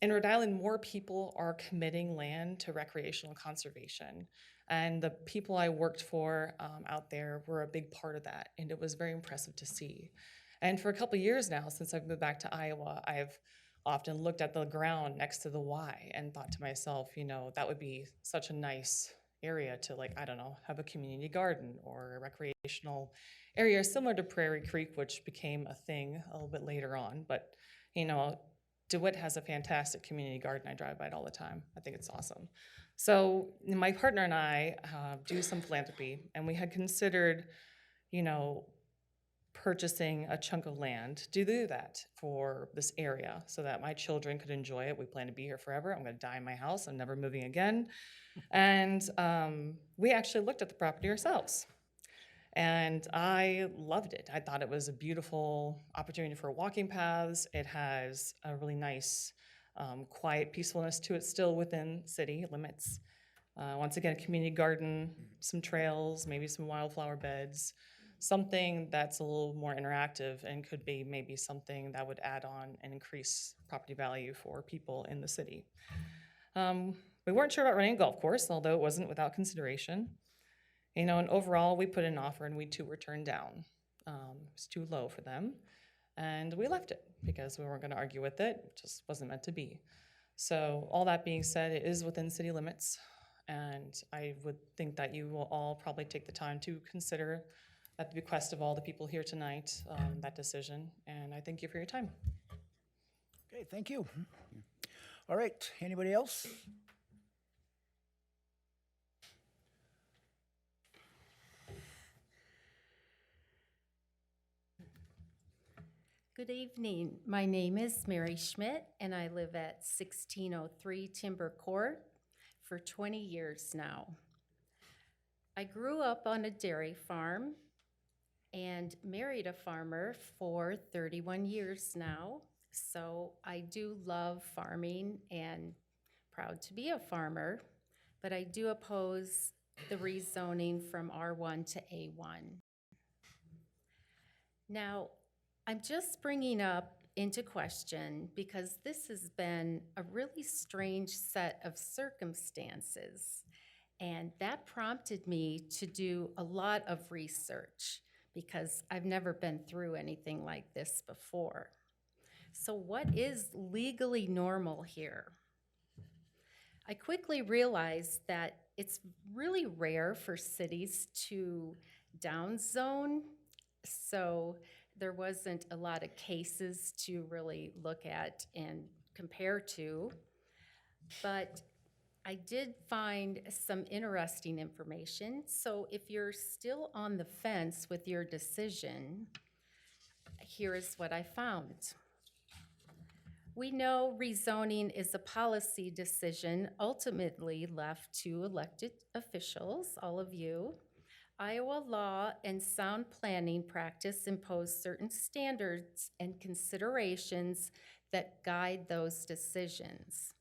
In Rhode Island, more people are committing land to recreational conservation. And the people I worked for out there were a big part of that. And it was very impressive to see. And for a couple years now, since I've moved back to Iowa, I've often looked at the ground next to the Y and thought to myself, you know, that would be such a nice area to, like, I don't know, have a community garden or a recreational area similar to Prairie Creek, which became a thing a little bit later on. But, you know, DeWitt has a fantastic community garden. I drive by it all the time. I think it's awesome. So my partner and I do some philanthropy, and we had considered, you know, purchasing a chunk of land to do that for this area so that my children could enjoy it. We plan to be here forever. I'm going to die in my house. I'm never moving again. And we actually looked at the property ourselves. And I loved it. I thought it was a beautiful opportunity for walking paths. It has a really nice, quiet peacefulness to it, still within city limits. Once again, a community garden, some trails, maybe some wildflower beds, something that's a little more interactive and could be maybe something that would add on and increase property value for people in the city. We weren't sure about running a golf course, although it wasn't without consideration. You know, and overall, we put in an offer and we too were turned down. It was too low for them. And we left it because we weren't going to argue with it. It just wasn't meant to be. So all that being said, it is within city limits. And I would think that you will all probably take the time to consider, at the bequest of all the people here tonight, that decision. And I thank you for your time.
Okay, thank you. All right, anybody else?
Good evening. My name is Mary Schmidt, and I live at 1603 Timber Court for 20 years now. I grew up on a dairy farm and married a farmer for 31 years now. So I do love farming and proud to be a farmer, but I do oppose the rezoning from R1 to A1. Now, I'm just bringing up into question because this has been a really strange set of circumstances. And that prompted me to do a lot of research because I've never been through anything like this before. So what is legally normal here? I quickly realized that it's really rare for cities to downzone, so there wasn't a lot of cases to really look at and compare to. But I did find some interesting information. So if you're still on the fence with your decision, here is what I found. We know rezoning is a policy decision ultimately left to elected officials, all of you. Iowa law and sound planning practice impose certain standards and considerations that guide those decisions.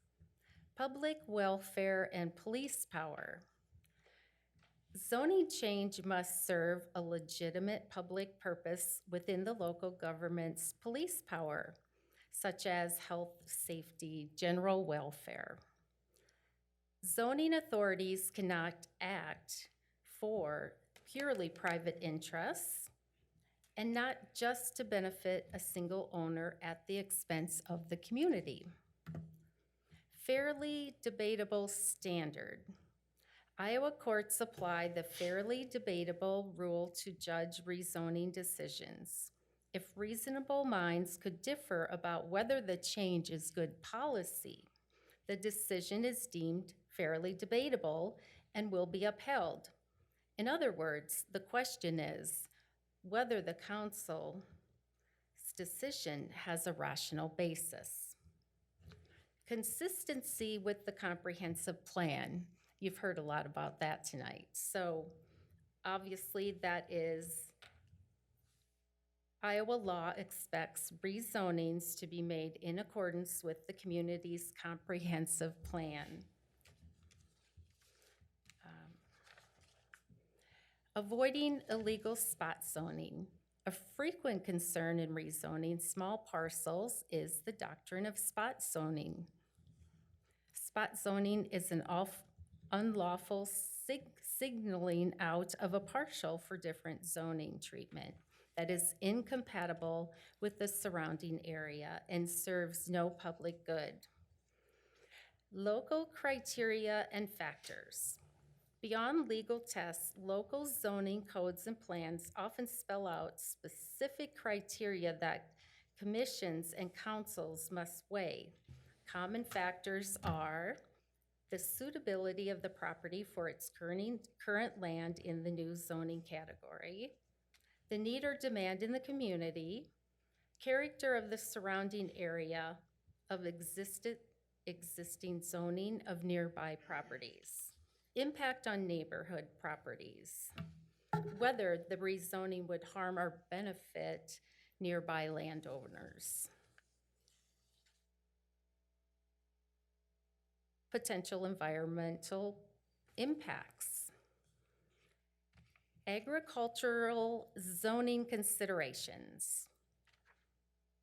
Public welfare and police power. Zoning change must serve a legitimate public purpose within the local government's police power, such as health, safety, general welfare. Zoning authorities cannot act for purely private interests and not just to benefit a single owner at the expense of the community. Fairly debatable standard. Iowa courts apply the fairly debatable rule to judge rezoning decisions. If reasonable minds could differ about whether the change is good policy, the decision is deemed fairly debatable and will be upheld. In other words, the question is whether the council's decision has a rational basis. Consistency with the comprehensive plan. You've heard a lot about that tonight. So obviously that is Iowa law expects rezonings to be made in accordance with the community's comprehensive plan. Avoiding illegal spot zoning. A frequent concern in rezoning small parcels is the doctrine of spot zoning. Spot zoning is an unlawful signaling out of a parcel for different zoning treatment that is incompatible with the surrounding area and serves no public good. Local criteria and factors. Beyond legal tests, local zoning codes and plans often spell out specific criteria that commissions and councils must weigh. Common factors are the suitability of the property for its current land in the new zoning category, the need or demand in the community, character of the surrounding area of existing zoning of nearby properties, impact on neighborhood properties, whether the rezoning would harm or benefit nearby landowners, potential environmental impacts, agricultural zoning considerations.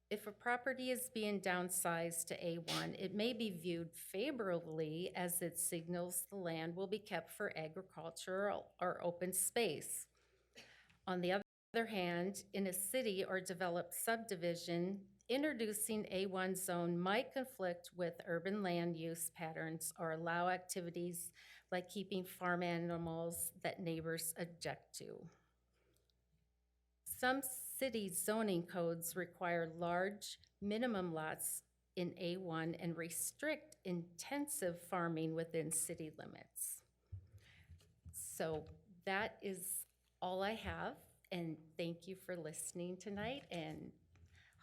If a property is being downsized to A1, it may be viewed favorably as it signals the land will be kept for agricultural or open space. On the other hand, in a city or developed subdivision, introducing A1 zone might conflict with urban land use patterns or allow activities like keeping farm animals that neighbors object to. Some city zoning codes require large minimum lots in A1 and restrict intensive farming within city limits. So that is all I have, and thank you for listening tonight, and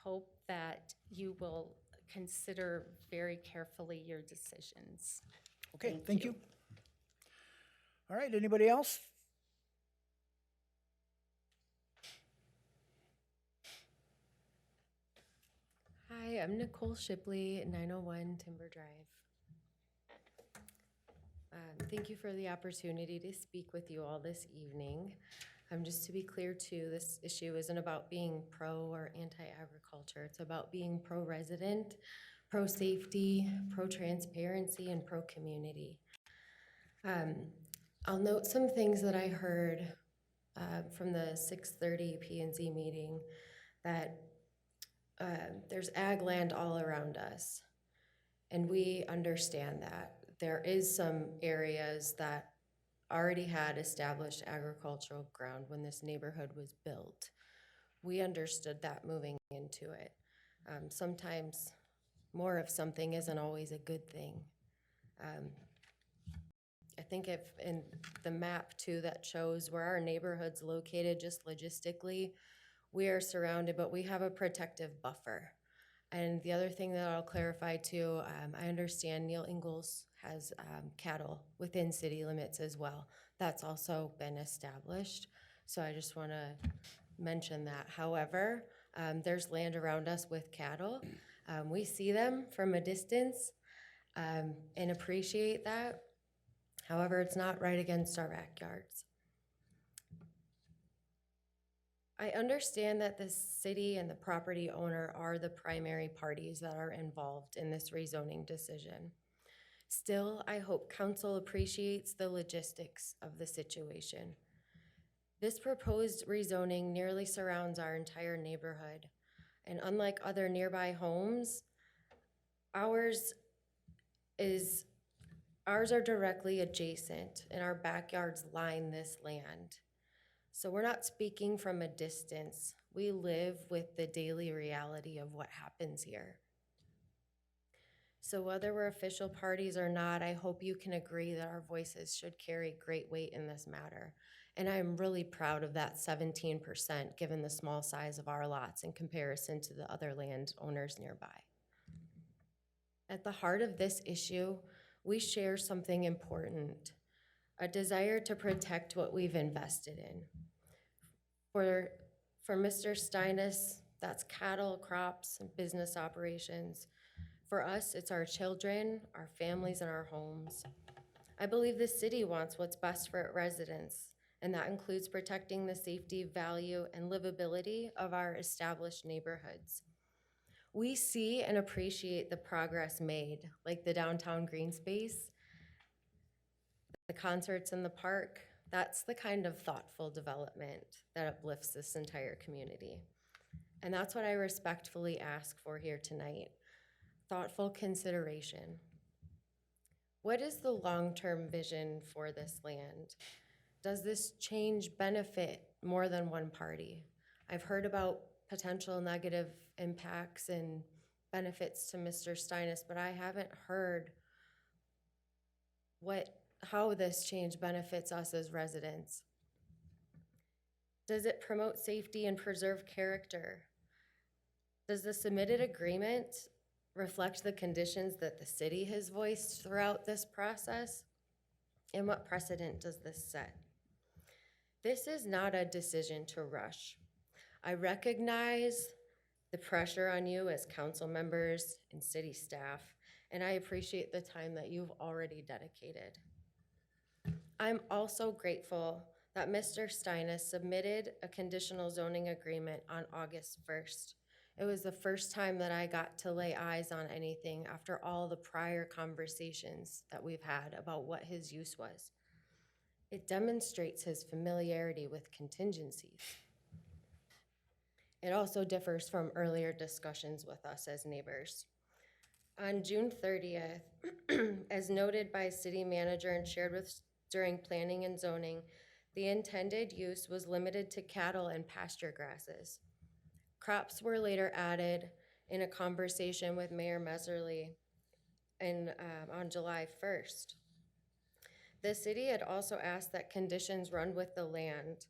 hope that you will consider very carefully your decisions.
Okay, thank you. All right, anybody else?
Hi, I'm Nicole Shipley, 901 Timber Drive. Thank you for the opportunity to speak with you all this evening. Just to be clear too, this issue isn't about being pro or anti-agriculture. It's about being pro-resident, pro-safety, pro-transparency, and pro-community. I'll note some things that I heard from the 6:30 P&Z meeting, that there's ag land all around us. And we understand that. There is some areas that already had established agricultural ground when this neighborhood was built. We understood that moving into it. Sometimes more of something isn't always a good thing. I think if in the map too that shows where our neighborhood's located, just logistically, we are surrounded, but we have a protective buffer. And the other thing that I'll clarify too, I understand Neil Ingalls has cattle within city limits as well. That's also been established. So I just want to mention that. However, there's land around us with cattle. We see them from a distance and appreciate that. However, it's not right against our backyards. I understand that the city and the property owner are the primary parties that are involved in this rezoning decision. Still, I hope council appreciates the logistics of the situation. This proposed rezoning nearly surrounds our entire neighborhood, and unlike other nearby homes, ours are directly adjacent, and our backyards line this land. So we're not speaking from a distance. We live with the daily reality of what happens here. So whether we're official parties or not, I hope you can agree that our voices should carry great weight in this matter. And I'm really proud of that 17%, given the small size of our lots in comparison to the other landowners nearby. At the heart of this issue, we share something important, a desire to protect what we've invested in. For Mr. Steinis, that's cattle, crops, and business operations. For us, it's our children, our families, and our homes. I believe the city wants what's best for its residents, and that includes protecting the safety, value, and livability of our established neighborhoods. We see and appreciate the progress made, like the downtown green space, the concerts in the park. That's the kind of thoughtful development that uplifts this entire community. And that's what I respectfully ask for here tonight, thoughtful consideration. What is the long-term vision for this land? Does this change benefit more than one party? I've heard about potential negative impacts and benefits to Mr. Steinis, but I haven't heard how this change benefits us as residents. Does it promote safety and preserve character? Does the submitted agreement reflect the conditions that the city has voiced throughout this process? And what precedent does this set? This is not a decision to rush. I recognize the pressure on you as council members and city staff, and I appreciate the time that you've already dedicated. I'm also grateful that Mr. Steinis submitted a conditional zoning agreement on August 1st. It was the first time that I got to lay eyes on anything after all the prior conversations that we've had about what his use was. It demonstrates his familiarity with contingencies. It also differs from earlier discussions with us as neighbors. On June 30th, as noted by city manager and shared with during planning and zoning, the intended use was limited to cattle and pasture grasses. Crops were later added in a conversation with Mayor Messerly on July 1st. The city had also asked that conditions run with the land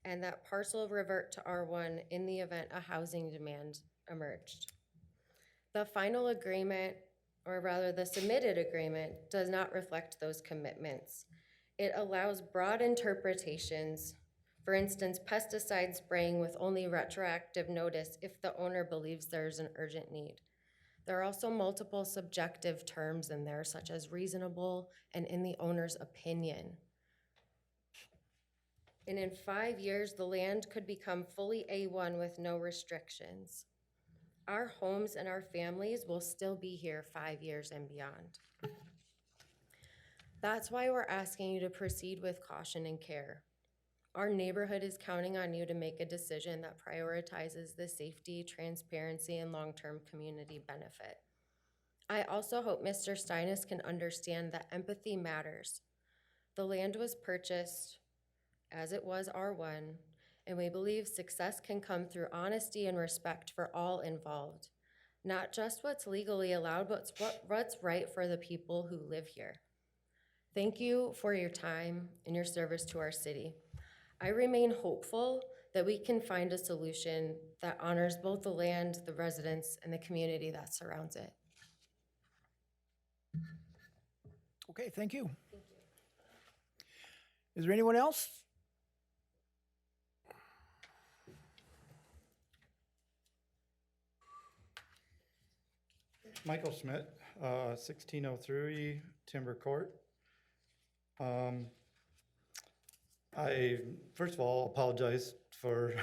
and that parcel revert to R1 in the event a housing demand emerged. The final agreement, or rather the submitted agreement, does not reflect those commitments. It allows broad interpretations, for instance, pesticide spraying with only retroactive notice if the owner believes there's an urgent need. There are also multiple subjective terms in there, such as reasonable and in the owner's opinion. And in 5 years, the land could become fully A1 with no restrictions. Our homes and our families will still be here 5 years and beyond. That's why we're asking you to proceed with caution and care. Our neighborhood is counting on you to make a decision that prioritizes the safety, transparency, and long-term community benefit. I also hope Mr. Steinis can understand that empathy matters. The land was purchased as it was R1, and we believe success can come through honesty and respect for all involved. Not just what's legally allowed, but what's right for the people who live here. Thank you for your time and your service to our city. I remain hopeful that we can find a solution that honors both the land, the residents, and the community that surrounds it.
Okay, thank you. Is there anyone else?
Michael Schmidt, 1603 Timber Court. I, first of all, apologize for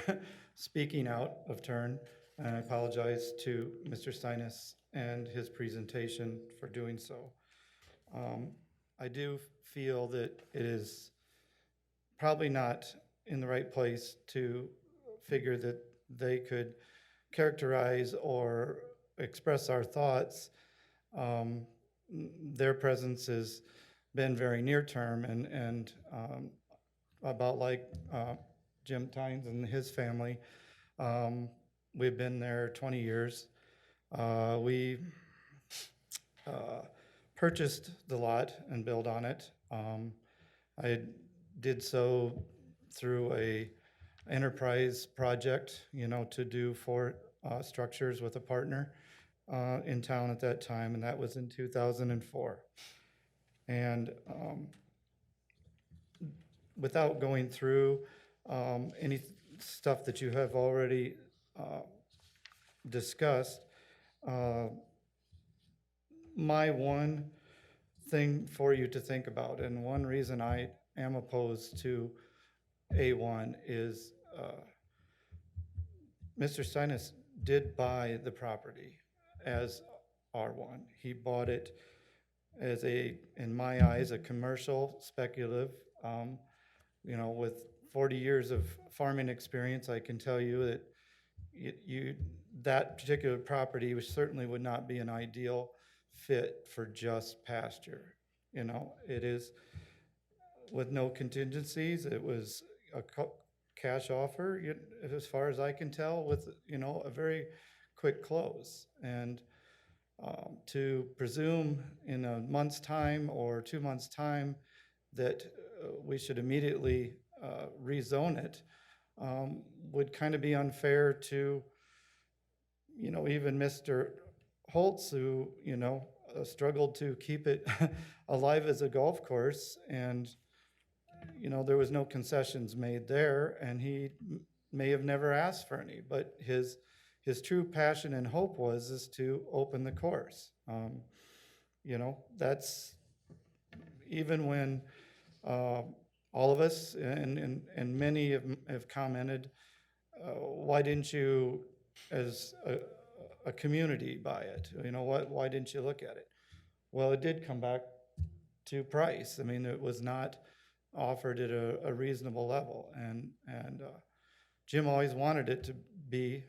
speaking out of turn, and I apologize to Mr. Steinis and his presentation for doing so. I do feel that it is probably not in the right place to figure that they could characterize or express our thoughts. Their presence has been very near term and about like Jim Tynes and his family. We've been there 20 years. We purchased the lot and built on it. I did so through a enterprise project, you know, to do 4 structures with a partner in town at that time, and that was in 2004. And without going through any stuff that you have already discussed, my one thing for you to think about, and one reason I am opposed to A1 is Mr. Steinis did buy the property as R1. He bought it as a, in my eyes, a commercial speculative. You know, with 40 years of farming experience, I can tell you that that particular property certainly would not be an ideal fit for just pasture. You know, it is with no contingencies. It was a cash offer, as far as I can tell, with, you know, a very quick close. And to presume in a month's time or 2 months' time that we should immediately rezone it would kind of be unfair to, you know, even Mr. Holtz, who, you know, struggled to keep it alive as a golf course. And, you know, there was no concessions made there, and he may have never asked for any, but his true passion and hope is to open the course. You know, that's even when all of us and many have commented, why didn't you, as a community, buy it? You know, why didn't you look at it? Well, it did come back to price. I mean, it was not offered at a reasonable level, and Jim always wanted it to be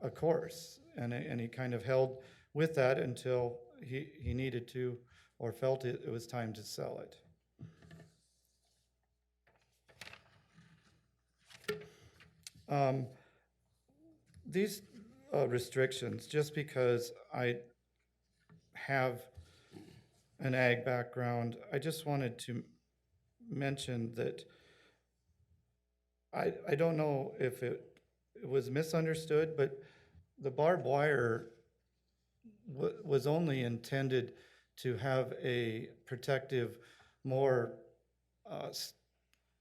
a course, and he kind of held with that until he needed to, or felt it was time to sell it. These restrictions, just because I have an ag background, I just wanted to mention that I don't know if it was misunderstood, but the barbed wire was only intended to have a protective, more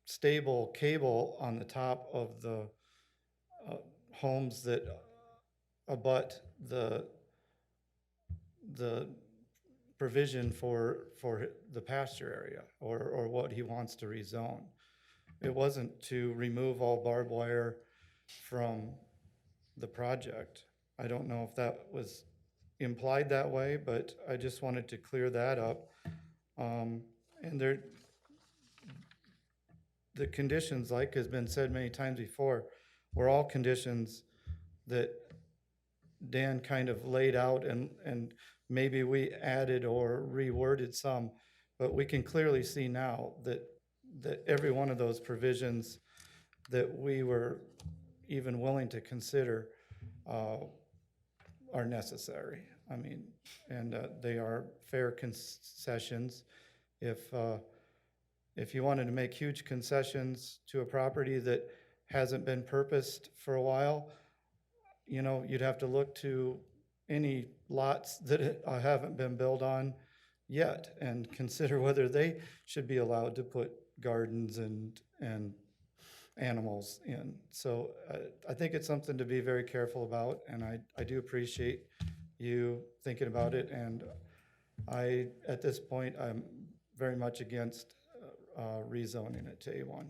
stable cable on the top of the homes that abut the provision for the pasture area, or what he wants to rezone. It wasn't to remove all barbed wire from the project. I don't know if that was implied that way, but I just wanted to clear that up. And the conditions, like has been said many times before, were all conditions that Dan kind of laid out, and maybe we added or reworded some, but we can clearly see now that every one of those provisions that we were even willing to consider are necessary. I mean, and they are fair concessions. If you wanted to make huge concessions to a property that hasn't been purposed for a while, you know, you'd have to look to any lots that haven't been built on yet and consider whether they should be allowed to put gardens and animals in. So I think it's something to be very careful about, and I do appreciate you thinking about it. And at this point, I'm very much against rezoning it to A1.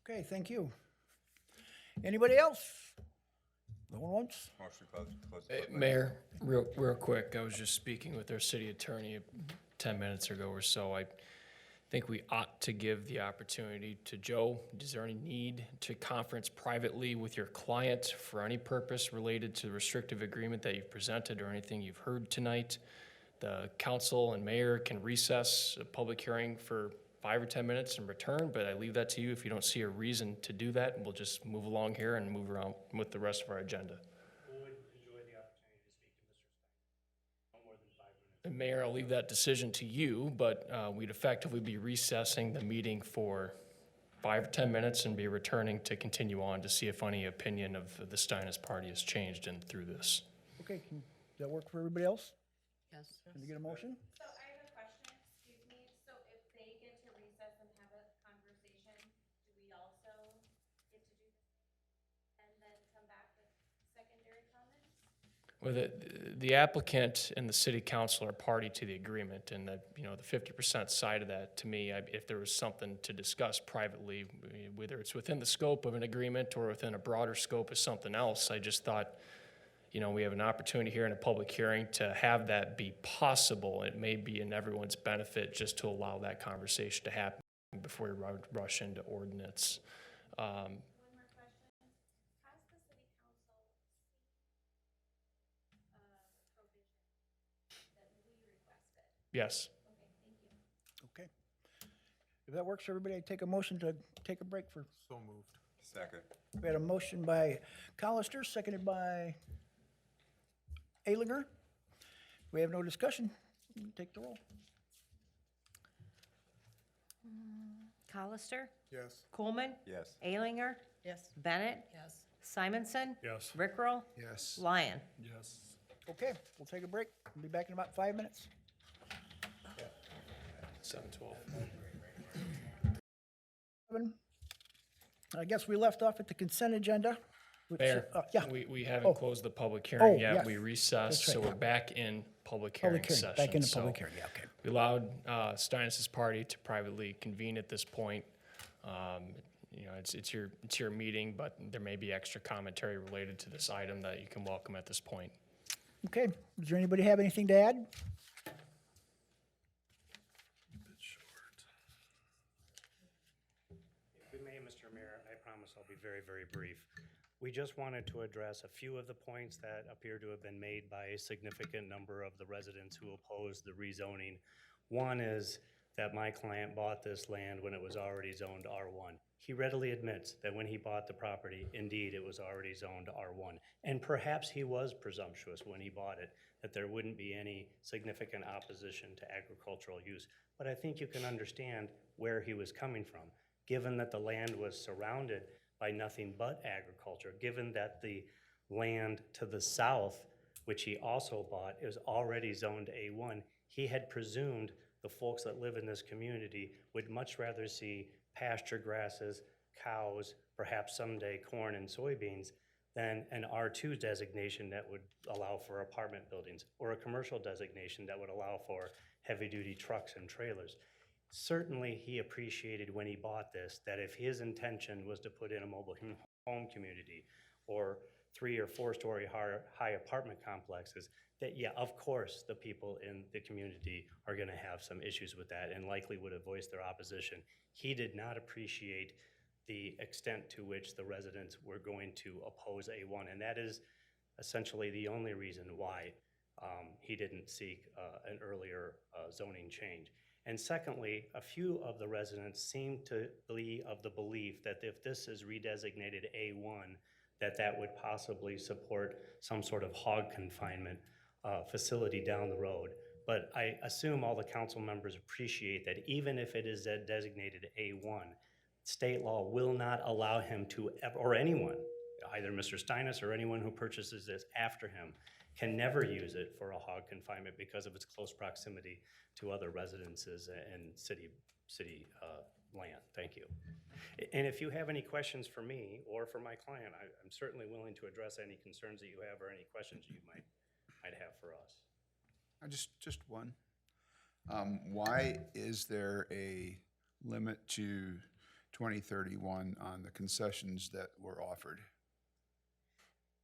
Okay, thank you. Anybody else? Going once?
Mayor, real quick, I was just speaking with our city attorney 10 minutes ago or so. I think we ought to give the opportunity to Joe. Is there any need to conference privately with your client for any purpose related to the restrictive agreement that you've presented or anything you've heard tonight? The council and mayor can recess a public hearing for 5 or 10 minutes and return, but I leave that to you. If you don't see a reason to do that, we'll just move along here and move around with the rest of our agenda.
Who would enjoy the opportunity to speak to Mr. Stein? No more than 5 minutes.
And Mayor, I'll leave that decision to you, but we'd effectively be recessing the meeting for 5 or 10 minutes and be returning to continue on to see if any opinion of the Steinis party has changed and through this.
Okay, does that work for everybody else?
Yes.
Can we get a motion?
So I have a question, excuse me. So if they get to recess and have a conversation, do we also get to do this and then come back with secondary comments?
Well, the applicant and the city council are party to the agreement, and the 50% side of that, to me, if there was something to discuss privately, whether it's within the scope of an agreement or within a broader scope of something else, I just thought, we have an opportunity here in a public hearing to have that be possible. It may be in everyone's benefit just to allow that conversation to happen before we rush into ordinance.
One more question. Has the city council seen provision that we requested?
Yes.
Okay, thank you.
Okay. If that works for everybody, I take a motion to take a break for.
So moved. Second.
We had a motion by Colister, seconded by Alinger. We have no discussion. Take the roll.
Colister?
Yes.
Coolman?
Yes.
Alinger?
Yes.
Bennett?
Yes.
Simonson?
Yes.
Rickrell?
Yes.
Lyon?
Yes.
Okay, we'll take a break. We'll be back in about 5 minutes.
7:12.
I guess we left off at the consent agenda. which,
Mayor,
yeah,
we haven't
Oh.
closed the public
Oh,
hearing yet.
yes.
We recessed,
That's
so
right,
we're back in public hearing
public hearing,
session.
back into
So
public hearing, yeah, okay.
we allowed Steinis' party to privately convene at this point. It's your meeting, but there may be extra commentary related to this item that you can welcome at this point.
Okay, does there anybody have anything to add?
If we may, Mr. Mayor, I promise I'll be very, very brief. We just wanted to address a few of the points that appear to have been made by a significant number of the residents who opposed the rezoning. One is that my client bought this land when it was already zoned R1. He readily admits that when he bought the property, indeed, it was already zoned R1. And perhaps he was presumptuous when he bought it, that there wouldn't be any significant opposition to agricultural use. But I think you can understand where he was coming from, given that the land was surrounded by nothing but agriculture, given that the land to the south, which he also bought, is already zoned A1, he had presumed the folks that live in this community would much rather see pasture grasses, cows, perhaps someday corn and soybeans, than an R2 designation that would allow for apartment buildings, or a commercial designation that would allow for heavy-duty trucks and trailers. Certainly, he appreciated when he bought this that if his intention was to put in a mobile home community or 3 or 4-story high apartment complexes, that, yeah, of course, the people in the community are gonna have some issues with that and likely would have voiced their opposition. He did not appreciate the extent to which the residents were going to oppose A1, and that is essentially the only reason why he didn't seek an earlier zoning change. And secondly, a few of the residents seem to be of the belief that if this is redesignated A1, that would possibly support some sort of hog confinement facility down the road. But I assume all the council members appreciate that even if it is designated A1, state law will not allow him to, or anyone, either Mr. Steinis or anyone who purchases this after him, can never use it for a hog confinement because of its close proximity to other residences and city land. Thank you. And if you have any questions for me or for my client, I'm certainly willing to address any concerns that you have or any questions you might have for us.
Just one. Why is there a limit to 2031 on the concessions that were offered?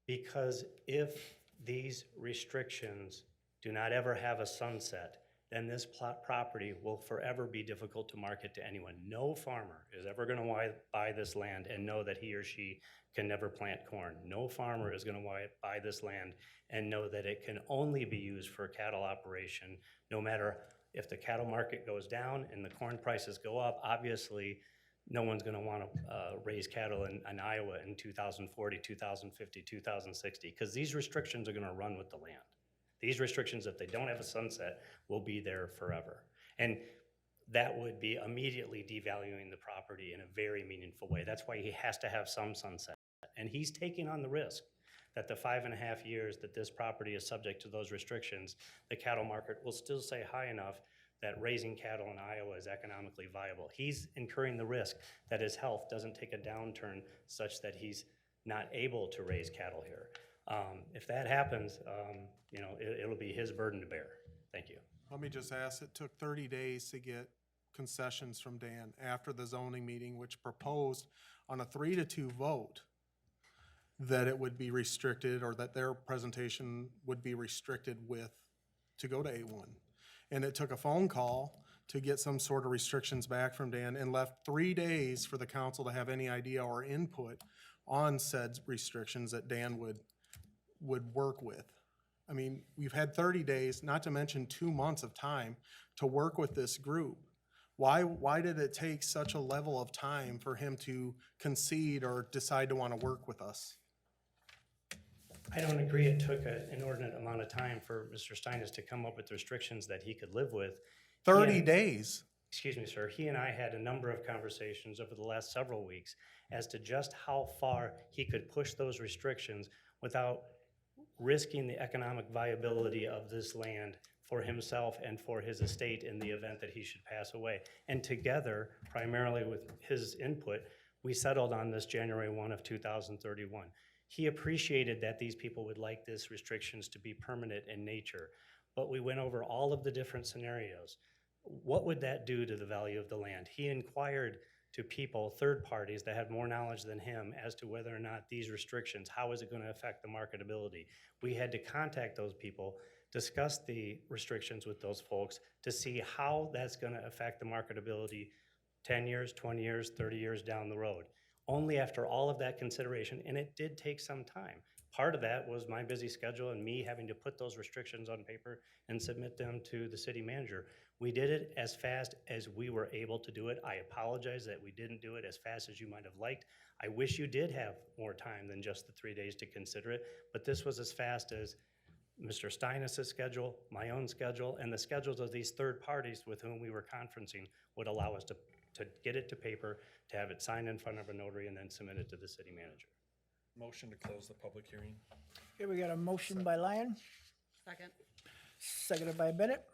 Because if these restrictions do not ever have a sunset, then this property will forever be difficult to market to anyone. No farmer is ever going to buy this land and know that he or she can never plant corn. No farmer is going to buy this land and know that it can only be used for cattle operation, no matter if the cattle market goes down and the corn prices go up. Obviously, no one's going to want to raise cattle in Iowa in 2040, 2050, 2060, because these restrictions are going to run with the land. These restrictions, if they don't have a sunset, will be there forever. And that would be immediately devaluing the property in a very meaningful way. That's why he has to have some sunset. And he's taking on the risk that the 5.5 years that this property is subject to those restrictions, the cattle market will still stay high enough that raising cattle in Iowa is economically viable. He's incurring the risk that his health doesn't take a downturn such that he's not able to raise cattle here. If that happens, it'll be his burden to bear. Thank you.
Let me just ask, it took 30 days to get concessions from Dan after the zoning meeting, which proposed on a 3-2 vote that it would be restricted, or that their presentation would be restricted to go to A1. And it took a phone call to get some sort of restrictions back from Dan, and left 3 days for the council to have any idea or input on said restrictions that Dan would work with. I mean, we've had 30 days, not to mention 2 months of time to work with this group. Why did it take such a level of time for him to concede or decide to want to work with us?
I don't agree it took an inordinate amount of time for Mr. Steinis to come up with restrictions that he could live with.
30 days.
Excuse me, sir. He and I had a number of conversations over the last several weeks as to just how far he could push those restrictions without risking the economic viability of this land for himself and for his estate in the event that he should pass away. And together, primarily with his input, we settled on this January 1 of 2031. He appreciated that these people would like these restrictions to be permanent in nature, but we went over all of the different scenarios. What would that do to the value of the land? He inquired to people, third parties that had more knowledge than him as to whether or not these restrictions, how is it going to affect the marketability? We had to contact those people, discuss the restrictions with those folks to see how that's going to affect the marketability 10 years, 20 years, 30 years down the road. Only after all of that consideration, and it did take some time. Part of that was my busy schedule and me having to put those restrictions on paper and submit them to the city manager. We did it as fast as we were able to do it. I apologize that we didn't do it as fast as you might have liked. I wish you did have more time than just the 3 days to consider it, but this was as fast as Mr. Steinis' schedule, my own schedule, and the schedules of these third parties with whom we were conferencing would allow us to get it to paper, to have it signed in front of a notary, and then submit it to the city manager.
Motion to close the public hearing.
Okay, we got a motion by Lyon,
Second.
seconded by Bennett.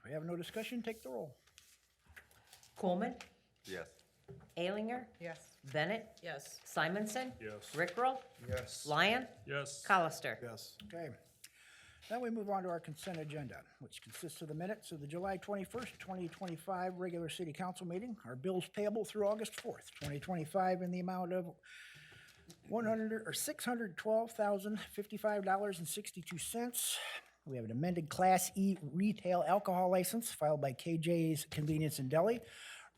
We have no discussion, take the roll.
Coolman,
Yes.
Alinger,
Yes.
Bennett,
Yes.
Simonson,
Yes.
Rickrell,
Yes.
Lyon,
Yes.
Colister.
Yes.
Okay. Now we move on to our consent agenda, which consists of the minutes of the July 21st, 2025 regular city council meeting, our bills payable through August 4th, 2025 in the amount of $612,055.62. We have an amended Class E retail alcohol license filed by KJ's Convenience and Deli.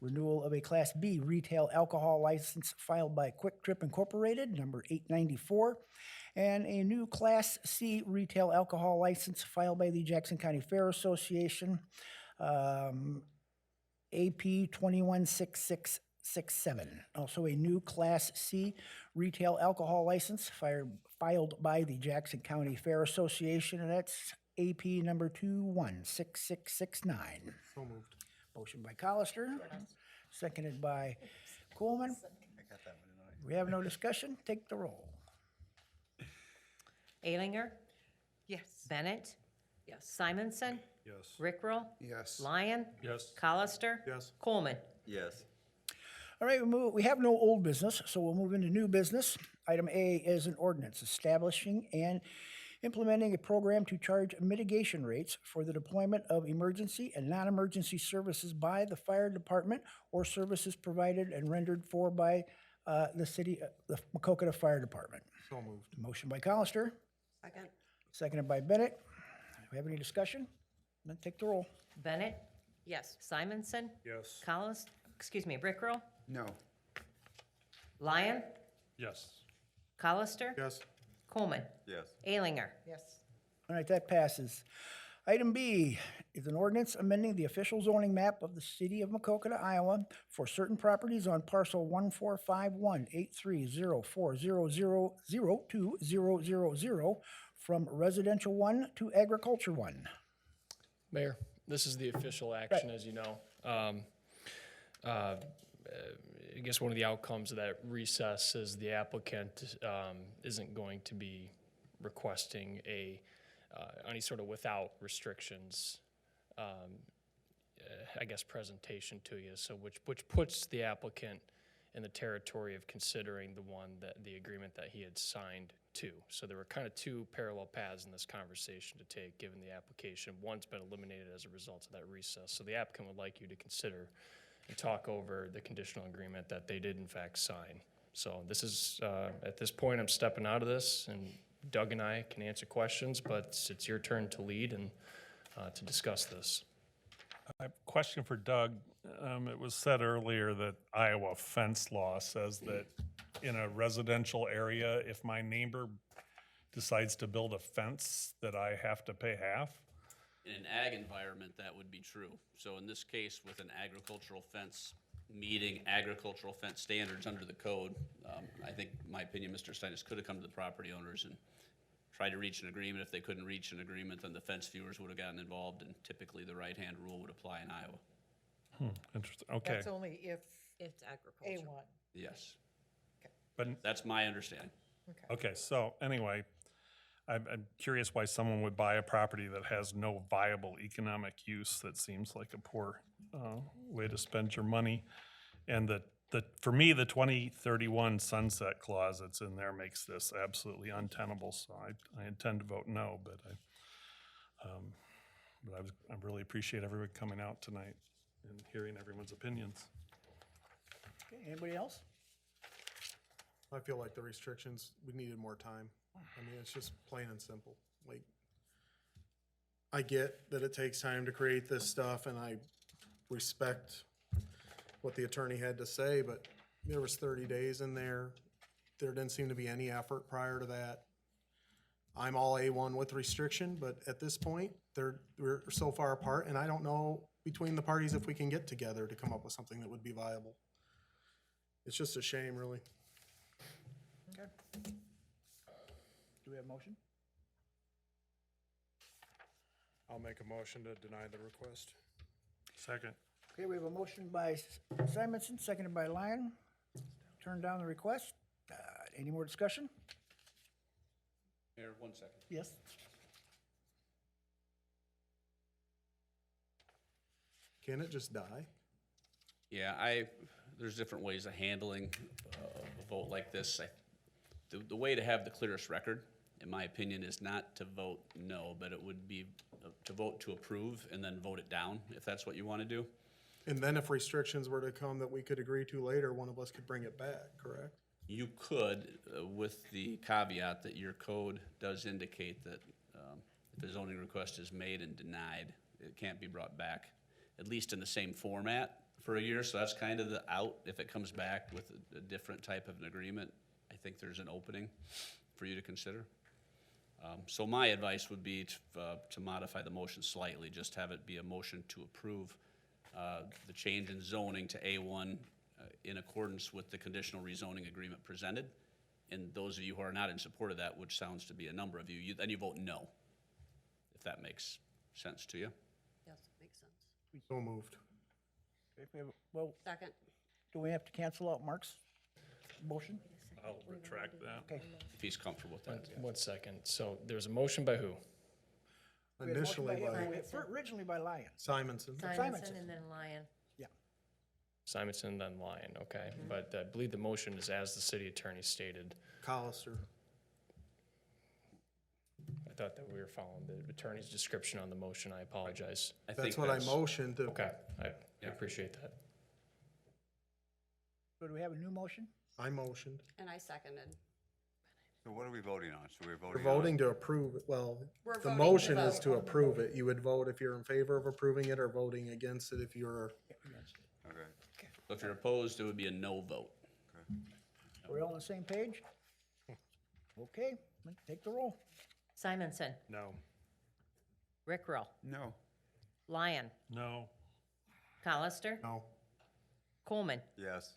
Renewal of a Class B retail alcohol license filed by Quick Trip Incorporated, number 894. And a new Class C retail alcohol license filed by the Jackson County Fair Association, AP 216667. Also a new Class C retail alcohol license filed by the Jackson County Fair Association, and that's AP number 216669.
So moved.
Motion by Colister, seconded by Coolman. We have no discussion. Take the roll.
Alinger,
Yes.
Bennett,
Yes.
Simonson,
Yes.
Rickrell,
Yes.
Lyon,
Yes.
Colister,
Yes.
Coleman.
Yes.
All right, we have no old business, so we'll move into new business. Item A is an ordinance establishing and implementing a program to charge mitigation rates for the deployment of emergency and non-emergency services by the fire department or services provided and rendered for by the Maquoketa Fire Department.
So moved.
Motion by Colister,
Second.
seconded by Bennett. Do we have any discussion? Then take the roll.
Bennett,
Yes.
Simonson,
Yes.
Rickrell,
No.
Lyon,
Yes.
Colister,
Yes.
Coleman.
Yes.
Alinger.
Yes.
All right, that passes. Item B is an ordinance amending the official zoning map of the city of Maquoketa, Iowa for certain properties on parcel 1451-8304000200 from residential 1 to agriculture 1.
Mayor, this is the official action, as you know. I guess one of the outcomes of that recess is the applicant isn't going to be requesting any sort of without restrictions, I guess, presentation to you. So which puts the applicant in the territory of considering the agreement that he had signed to. So there were kind of two parallel paths in this conversation to take, given the application. One's been eliminated as a result of that recess. So the applicant would like you to consider and talk over the conditional agreement that they did in fact sign. So this is, at this point, I'm stepping out of this, and Doug and I can answer questions, but it's your turn to lead and to discuss this.
I have a question for Doug. It was said earlier that Iowa fence law says that in a residential area, if my neighbor decides to build a fence, that I have to pay half?
In an ag environment, that would be true. So in this case, with an agricultural fence, meeting agricultural fence standards under the code, I think, in my opinion, Mr. Steinis could have come to the property owners and tried to reach an agreement. If they couldn't reach an agreement, then the fence viewers would have gotten involved, and typically the right-hand rule would apply in Iowa.
Interesting, okay.
That's only if
It's agriculture.
A1.
Yes.
But,
That's my understanding.
okay, so anyway, I'm curious why someone would buy a property that has no viable economic use. That seems like a poor way to spend your money. And for me, the 2031 sunset clause that's in there makes this absolutely untenable. So I intend to vote no, but I really appreciate everyone coming out tonight and hearing everyone's opinions.
Okay, anybody else?
I feel like the restrictions, we needed more time. I mean, it's just plain and simple. Like, I get that it takes time to create this stuff, and I respect what the attorney had to say, but there was 30 days in there. There didn't seem to be any effort prior to that. I'm all A1 with restriction, but at this point, we're so far apart, and I don't know between the parties if we can get together to come up with something that would be viable. It's just a shame, really.
Okay. Do we have a motion?
I'll make a motion to deny the request.
Second.
Okay, we have a motion by Simonson, seconded by Lyon. Turn down the request. Any more discussion?
Mayor, 1 second.
Yes.
Can it just die?
Yeah, there's different ways of handling a vote like this. The way to have the clearest record, in my opinion, is not to vote no, but it would be to vote to approve and then vote it down, if that's what you want to do.
And then if restrictions were to come that we could agree to later, one of us could bring it back, correct?
You could, with the caveat that your code does indicate that if a zoning request is made and denied, it can't be brought back, at least in the same format for a year. So that's kind of the out. If it comes back with a different type of an agreement, I think there's an opening for you to consider. So my advice would be to modify the motion slightly, just have it be a motion to approve the change in zoning to A1 in accordance with the conditional rezoning agreement presented. And those of you who are not in support of that, which sounds to be a number of you, then you vote no, if that makes sense to you.
Yes, makes sense.
So moved.
Well,
Second.
do we have to cancel out Mark's motion?
I'll retract that.
Okay.
If he's comfortable with that.
One second. So there's a motion by who?
We had a motion
Initially by
Originally by Lyons.
Simonson.
Simonson and then Lyon.
Simonson, then Lyon, okay. But I believe the motion is as the city attorney stated.
Colister.
I thought that we were following the attorney's description on the motion. I apologize.
I think
That's what I motioned to.
Okay, I appreciate that.
So do we have a new motion?
I motioned.
And I seconded.
So what are we voting on? So we're
We're
voting on?
voting to approve it. Well,
We're
the
voting to
motion is
vote.
to approve it. You would vote if you're in favor of approving it or voting against it if you're.
Okay.
So if you're opposed, it would be a no vote.
Are we all on the same page? Okay, let's take the roll.
Simonson,
No.
Rickrell,
No.
Lyon,
No.
Colister,
No.
Coleman,
Yes.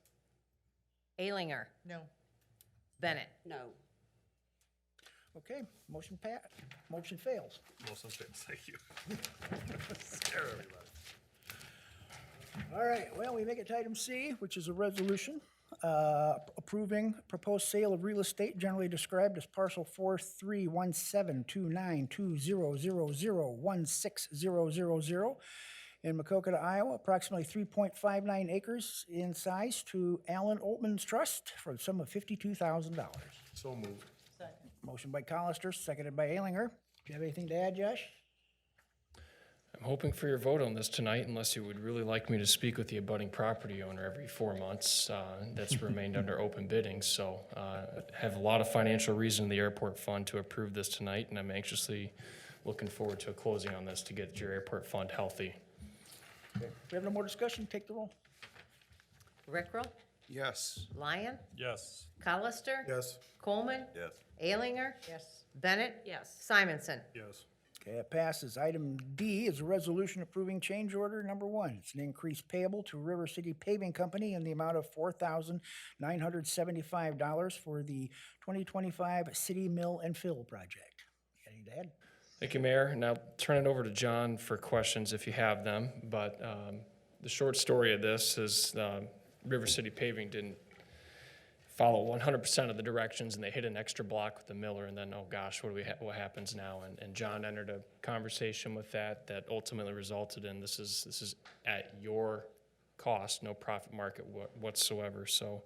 Alinger,
No.
Bennett.
No.
Okay, motion fails.
Motion fails. Thank you. Scare everybody.
All right, well, we make it to item C, which is a resolution approving proposed sale of real estate generally described as parcel 43172920001600 in Maquoketa, Iowa, approximately 3.59 acres in size to Allen Oltmanns Trust for the sum of $52,000.
So moved.
Motion by Colister, seconded by Alinger. Do you have anything to add, Josh?
I'm hoping for your vote on this tonight, unless you would really like me to speak with the abutting property owner every 4 months. That's remained under open bidding, so have a lot of financial reason in the airport fund to approve this tonight, and I'm anxiously looking forward to a closing on this to get your airport fund healthy.
Okay. If we have no more discussion, take the roll.
Rickrell,
Yes.
Lyon,
Yes.
Colister,
Yes.
Coleman,
Yes.
Alinger,
Yes.
Bennett,
Yes.
Simonson.
Yes.
Okay, it passes. Item D is a resolution approving change order number 1. It's an increase payable to River City Paving Company in the amount of $4,975 for the 2025 City Mill and Fill project. Anything to add?
Thank you, Mayor. And I'll turn it over to John for questions if you have them. But the short story of this is River City Paving didn't follow 100% of the directions, and they hit an extra block with the miller, and then, oh gosh, what happens now? And John entered a conversation with that ultimately resulted in this is at your cost, no profit market whatsoever. So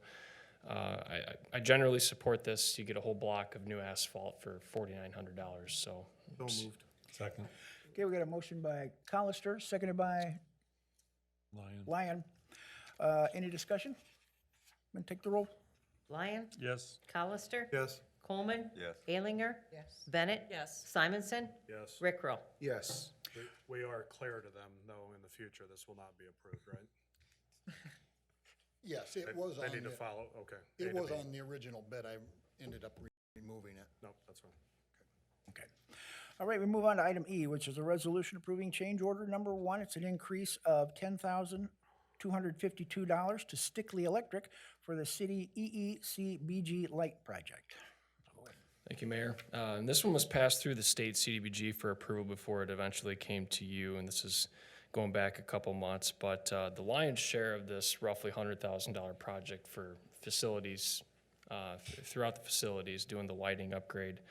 I generally support this. You get a whole block of new asphalt for $4,900. So
So moved.
Second.
Okay, we got a motion by Colister, seconded by
Lion.
Lyon. Any discussion? I'm gonna take the roll.
Lyon,
Yes.
Colister,
Yes.
Coleman,
Yes.
Alinger,
Yes.
Bennett,
Yes.
Simonson,
Yes.
Rickrell.
Yes.
We are clear to them, though, in the future, this will not be approved, right?
Yes, it was
They
on
need to
the,
follow, okay.
it
A to
was
B.
on the original bid. I ended up removing it.
Nope, that's fine.
Okay. All right, we move on to item E, which is a resolution approving change order number 1. It's an increase of $10,252 to Stickley Electric for the city EECBG light project.
Thank you, Mayor. And this one was passed through the state CDBG for approval before it eventually came to you, and this is going back a couple months. But the lion's share of this roughly $100,000 project for facilities, throughout the facilities, doing the lighting upgrade,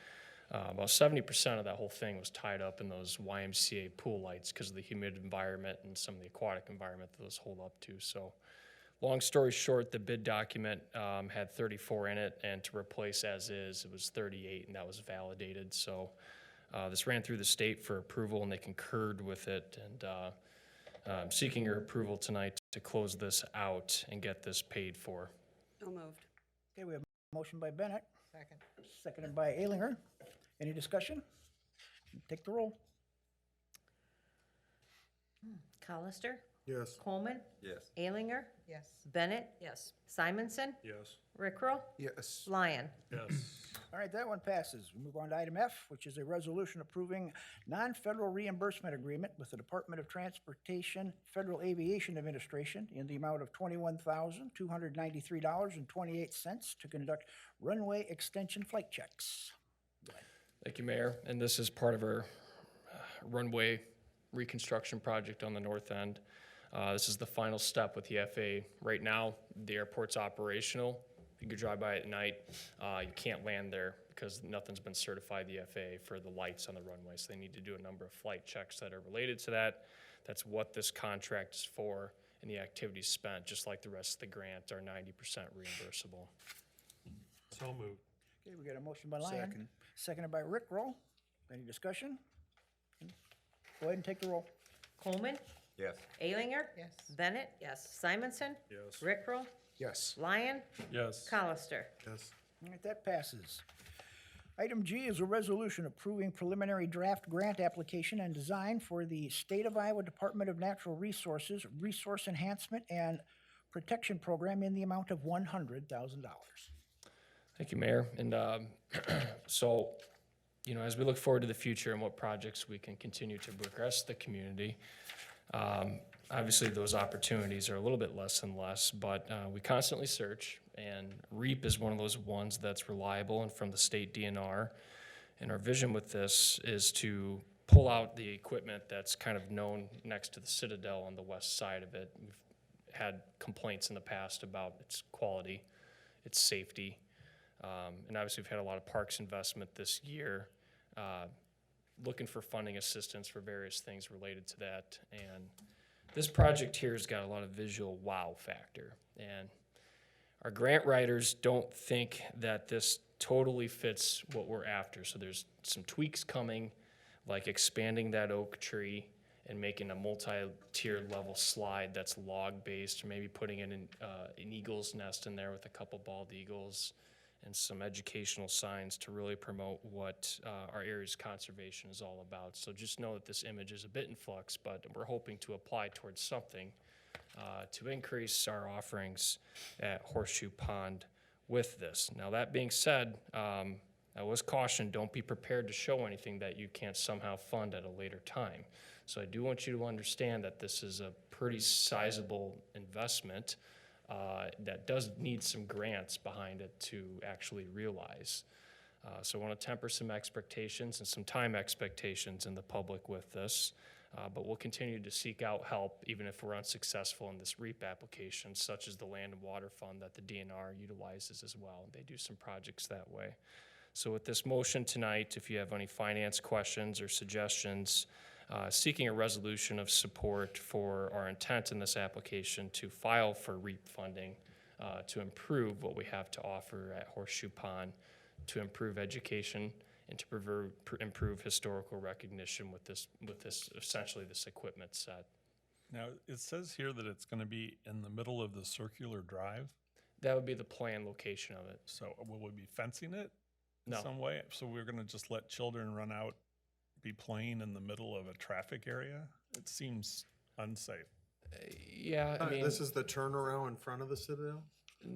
about 70% of that whole thing was tied up in those YMCA pool lights because of the humid environment and some of the aquatic environment that those hold up to. So long story short, the bid document had 34 in it, and to replace as is, it was 38, and that was validated. So this ran through the state for approval, and they concurred with it. And I'm seeking your approval tonight to close this out and get this paid for.
So moved.
Okay, we have a Motion by Bennett,
Second.
seconded by Alinger. Any discussion? Take the roll.
Hollister,
Yes.
Coleman,
Yes.
Alinger,
Yes.
Bennett,
Yes.
Simonson,
Yes.
Rickrell,
Yes.
Lyon.
Yes.
All right, that one passes. We move on to item F, which is a resolution approving non-federal reimbursement agreement with the Department of Transportation Federal Aviation Administration in the amount of $21,293.28 to conduct runway extension flight checks.
Thank you, Mayor. And this is part of our runway reconstruction project on the north end. This is the final step with the FAA. Right now, the airport's operational. You could drive by at night. You can't land there because nothing's been certified the FAA for the lights on the runway. So they need to do a number of flight checks that are related to that. That's what this contract is for, and the activities spent, just like the rest of the grant, are 90% reimbursable.
So moved.
Okay, we got a motion by Lyon, seconded by Rickrell. Any discussion? Go ahead and take the roll.
Coleman,
Yes.
Alinger,
Yes.
Bennett,
Yes.
Simonson,
Yes.
Rickrell,
Yes.
Lyon,
Yes.
Hollister.
Yes.
All right, that passes. Item G is a resolution approving preliminary draft grant application and design for the State of Iowa Department of Natural Resources Resource Enhancement and Protection Program in the amount of $100,000.
Thank you, Mayor. And so, as we look forward to the future and what projects we can continue to progress the community, obviously those opportunities are a little bit less and less, but we constantly search, and REAP is one of those ones that's reliable and from the state DNR. And our vision with this is to pull out the equipment that's kind of known next to the Citadel on the west side of it. We've had complaints in the past about its quality, its safety. And obviously, we've had a lot of parks investment this year, looking for funding assistance for various things related to that. And this project here has got a lot of visual wow factor. And our grant writers don't think that this totally fits what we're after. So there's some tweaks coming, like expanding that oak tree and making a multi-tiered level slide that's log-based, or maybe putting in an eagle's nest in there with a couple bald eagles, and some educational signs to really promote what our area's conservation is all about. So just know that this image is a bit in flux, but we're hoping to apply towards something to increase our offerings at Horseshoe Pond with this. Now, that being said, I was cautioned, don't be prepared to show anything that you can't somehow fund at a later time. So I do want you to understand that this is a pretty sizable investment that does need some grants behind it to actually realize. So I want to temper some expectations and some time expectations in the public with this, but we'll continue to seek out help even if we're unsuccessful in this REAP application, such as the Land and Water Fund that the DNR utilizes as well. They do some projects that way. So with this motion tonight, if you have any finance questions or suggestions, seeking a resolution of support for our intent in this application to file for REAP funding to improve what we have to offer at Horseshoe Pond, to improve education, and to improve historical recognition with this essentially this equipment set.
Now, it says here that it's going to be in the middle of the circular drive.
That would be the planned location of it.
So will we be fencing it in
No.
some way? So we're going to just let children run out, be playing in the middle of a traffic area? It seems unsafe.
Yeah, I mean,
This is the turnaround in front of the Citadel?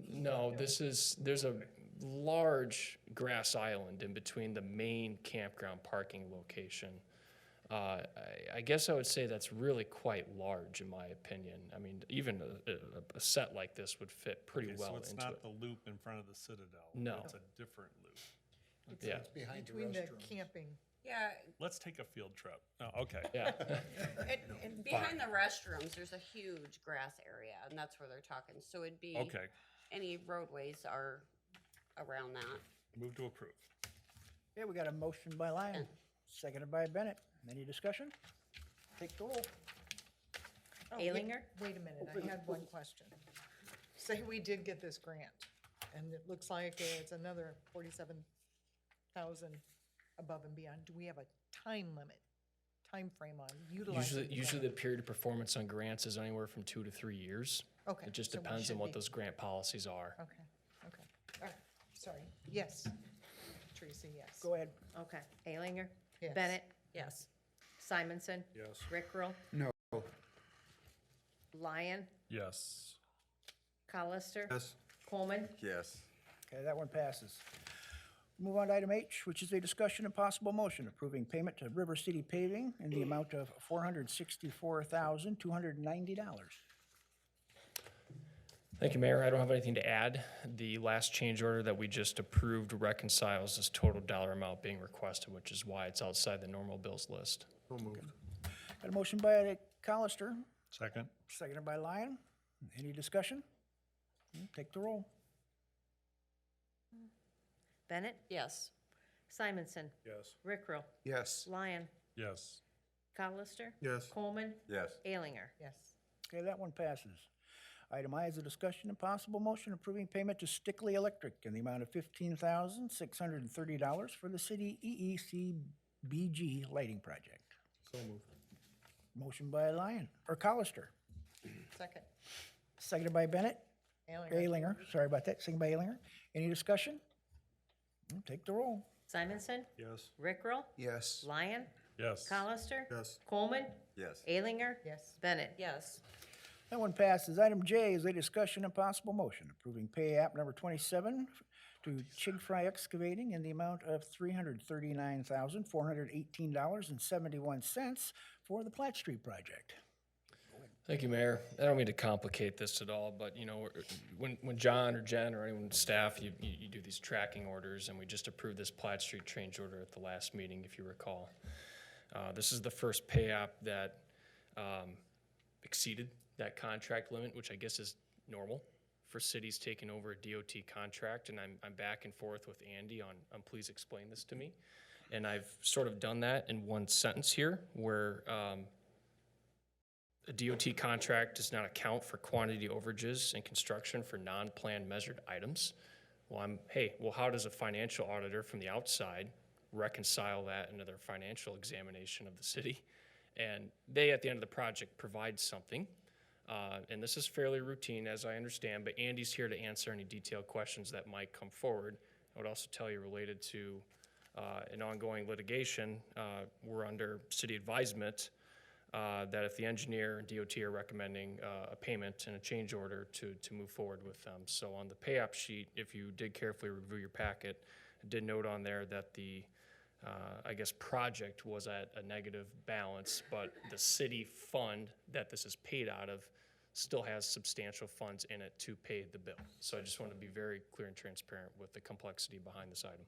no, there's a large grass island in between the main campground parking location. I guess I would say that's really quite large in my opinion. I mean, even a set like this would fit pretty
Okay,
well
so it's
into
not
it.
the loop in front of the Citadel.
No.
It's a different loop.
Yeah.
It's behind the
Between the
restrooms.
camping.
Yeah, Let's take a field trip. Oh, okay.
Yeah.
And
Fine. Behind
behind
the
the
restrooms,
there's a huge grass area, and that's where they're talking. So it'd be,
Okay,
any roadways are around that.
move to approve.
Okay, we got a motion by Lyon, seconded by Bennett. Any discussion? Take the roll.
Alinger?
Wait a minute, I had one question. Say we did get this grant, and it looks like it's another 47,000 above and beyond. Do we have a time frame on utilizing?
Usually the period of performance on grants is anywhere from 2 to 3 years.
Okay,
It just
so we
depends on
should
what
be-
those grant policies are.
Okay, all right. Sorry, yes. Teresa, yes.
Go ahead.
Okay. Alinger?
Yes.
Bennett?
Yes.
Simonson?
Yes.
Rickrell?
No.
Lyon?
Yes.
Colister?
Yes.
Coleman?
Yes.
Okay, that one passes. Move on to item H, which is a discussion and possible motion approving payment to River City Paving in the amount of $464,290.
Thank you, Mayor. I don't have anything to add. The last change order that we just approved reconciles this total dollar amount being requested, which is why it's outside the normal bills list.
So moved.
Got a motion by Colister,
Second?
seconded by Lyon. Any discussion? Take the roll.
Bennett?
Yes.
Simonson?
Yes.
Rickrell?
Yes.
Lyon?
Yes.
Colister?
Yes.
Coleman?
Yes.
Alinger?
Yes.
Okay, that one passes. Item I is a discussion and possible motion approving payment to Stickley Electric in the amount of $15,630 for the city EECBG lighting project.
So moved.
Motion by Lyon, or Colister,
Second.
seconded by Bennett. Alinger, sorry about that, seconded by Alinger. Any discussion? Take the roll.
Simonson?
Yes.
Rickrell?
Yes.
Lyon?
Yes.
Colister?
Yes.
Coleman?
Yes.
Alinger?
Yes.
Bennett?
Yes.
That one passes. Item J is a discussion and possible motion approving pay app number 27 to Chig-Fry Excavating in the amount of $339,418.71 for the Platt Street project.
Thank you, Mayor. I don't mean to complicate this at all, but you know, when John or Jen or anyone on staff, you do these tracking orders, and we just approved this Platt Street change order at the last meeting, if you recall. This is the first pay app that exceeded that contract limit, which I guess is normal for cities taking over a DOT contract, and I'm back and forth with Andy on please explain this to me. And I've sort of done that in one sentence here, where a DOT contract does not account for quantity overages in construction for non-planned measured items. Well, how does a financial auditor from the outside reconcile that into their financial examination of the city? And they, at the end of the project, provide something. And this is fairly routine, as I understand, but Andy's here to answer any detailed questions that might come forward. I would also tell you, related to an ongoing litigation, we're under city advisement that if the engineer and DOT are recommending a payment and a change order to move forward with them. So on the pay app sheet, if you did carefully review your packet, I did note on there that the project was at a negative balance, but the city fund that this is paid out of still has substantial funds in it to pay the bill. So I just want to be very clear and transparent with the complexity behind this item.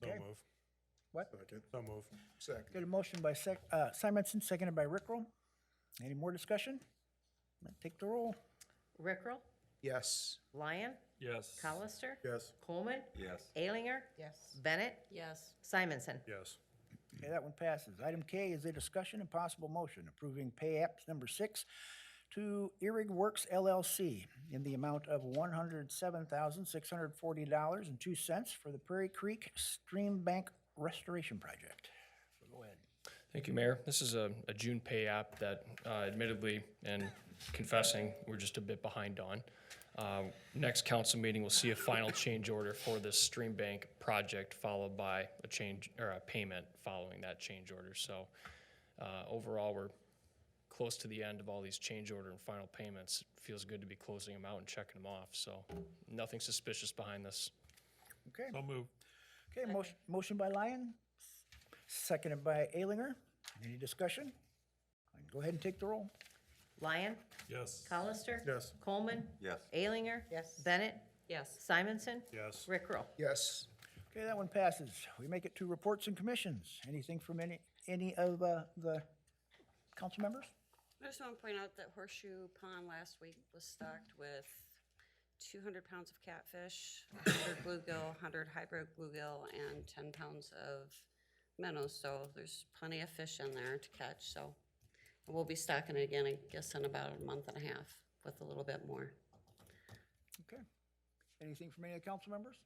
Okay.
So move.
What?
Second.
So move.
Second.
Got a motion by Simonson, seconded by Rickrell. Any more discussion? Take the roll.
Rickrell?
Yes.
Lyon?
Yes.
Colister?
Yes.
Coleman?
Yes.
Alinger?
Yes.
Bennett?
Yes.
Simonson?
Yes.
Okay, that one passes. Item K is a discussion and possible motion approving pay app number 6 to Erig Works LLC in the amount of $107,640.02 for the Prairie Creek Stream Bank Restoration Project. So go ahead.
Thank you, Mayor. This is a June pay app that admittedly, and confessing, we're just a bit behind on. Next council meeting, we'll see a final change order for this stream bank project, followed by a change or a payment following that change order. So overall, we're close to the end of all these change order and final payments. It feels good to be closing them out and checking them off. So nothing suspicious behind this.
Okay.
So move.
Okay, motion by Lyon, seconded by Alinger. Any discussion? Go ahead and take the roll.
Lyon?
Yes.
Colister?
Yes.
Coleman?
Yes.
Alinger?
Yes.
Bennett?
Yes.
Simonson?
Yes.
Rickrell?
Yes.
Okay, that one passes. We make it to reports and commissions. Anything from any of the council members?
I just want to point out that Horseshoe Pond last week was stocked with 200 pounds of catfish, 100 bluegill, 100 hybrid bluegill, and 10 pounds of minnows. So there's plenty of fish in there to catch. So we'll be stocking it again, I guess, in about a month and a half with a little bit more.
Okay. Anything from any of the council members?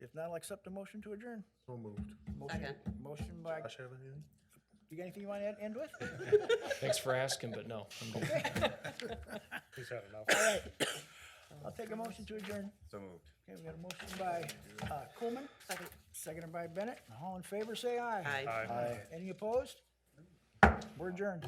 If not, I'll accept a motion to adjourn.
So moved.
Second.
Motion by,
Josh, have anything?
you got anything you want to end with?
Thanks for asking, but no, I'm good.
He's had enough.
All right. I'll take a motion to adjourn.
So moved.
Okay, we got a motion by Coolman, seconded by Bennett. All in favor, say aye.
Aye.
Aye.
Any opposed? We're adjourned.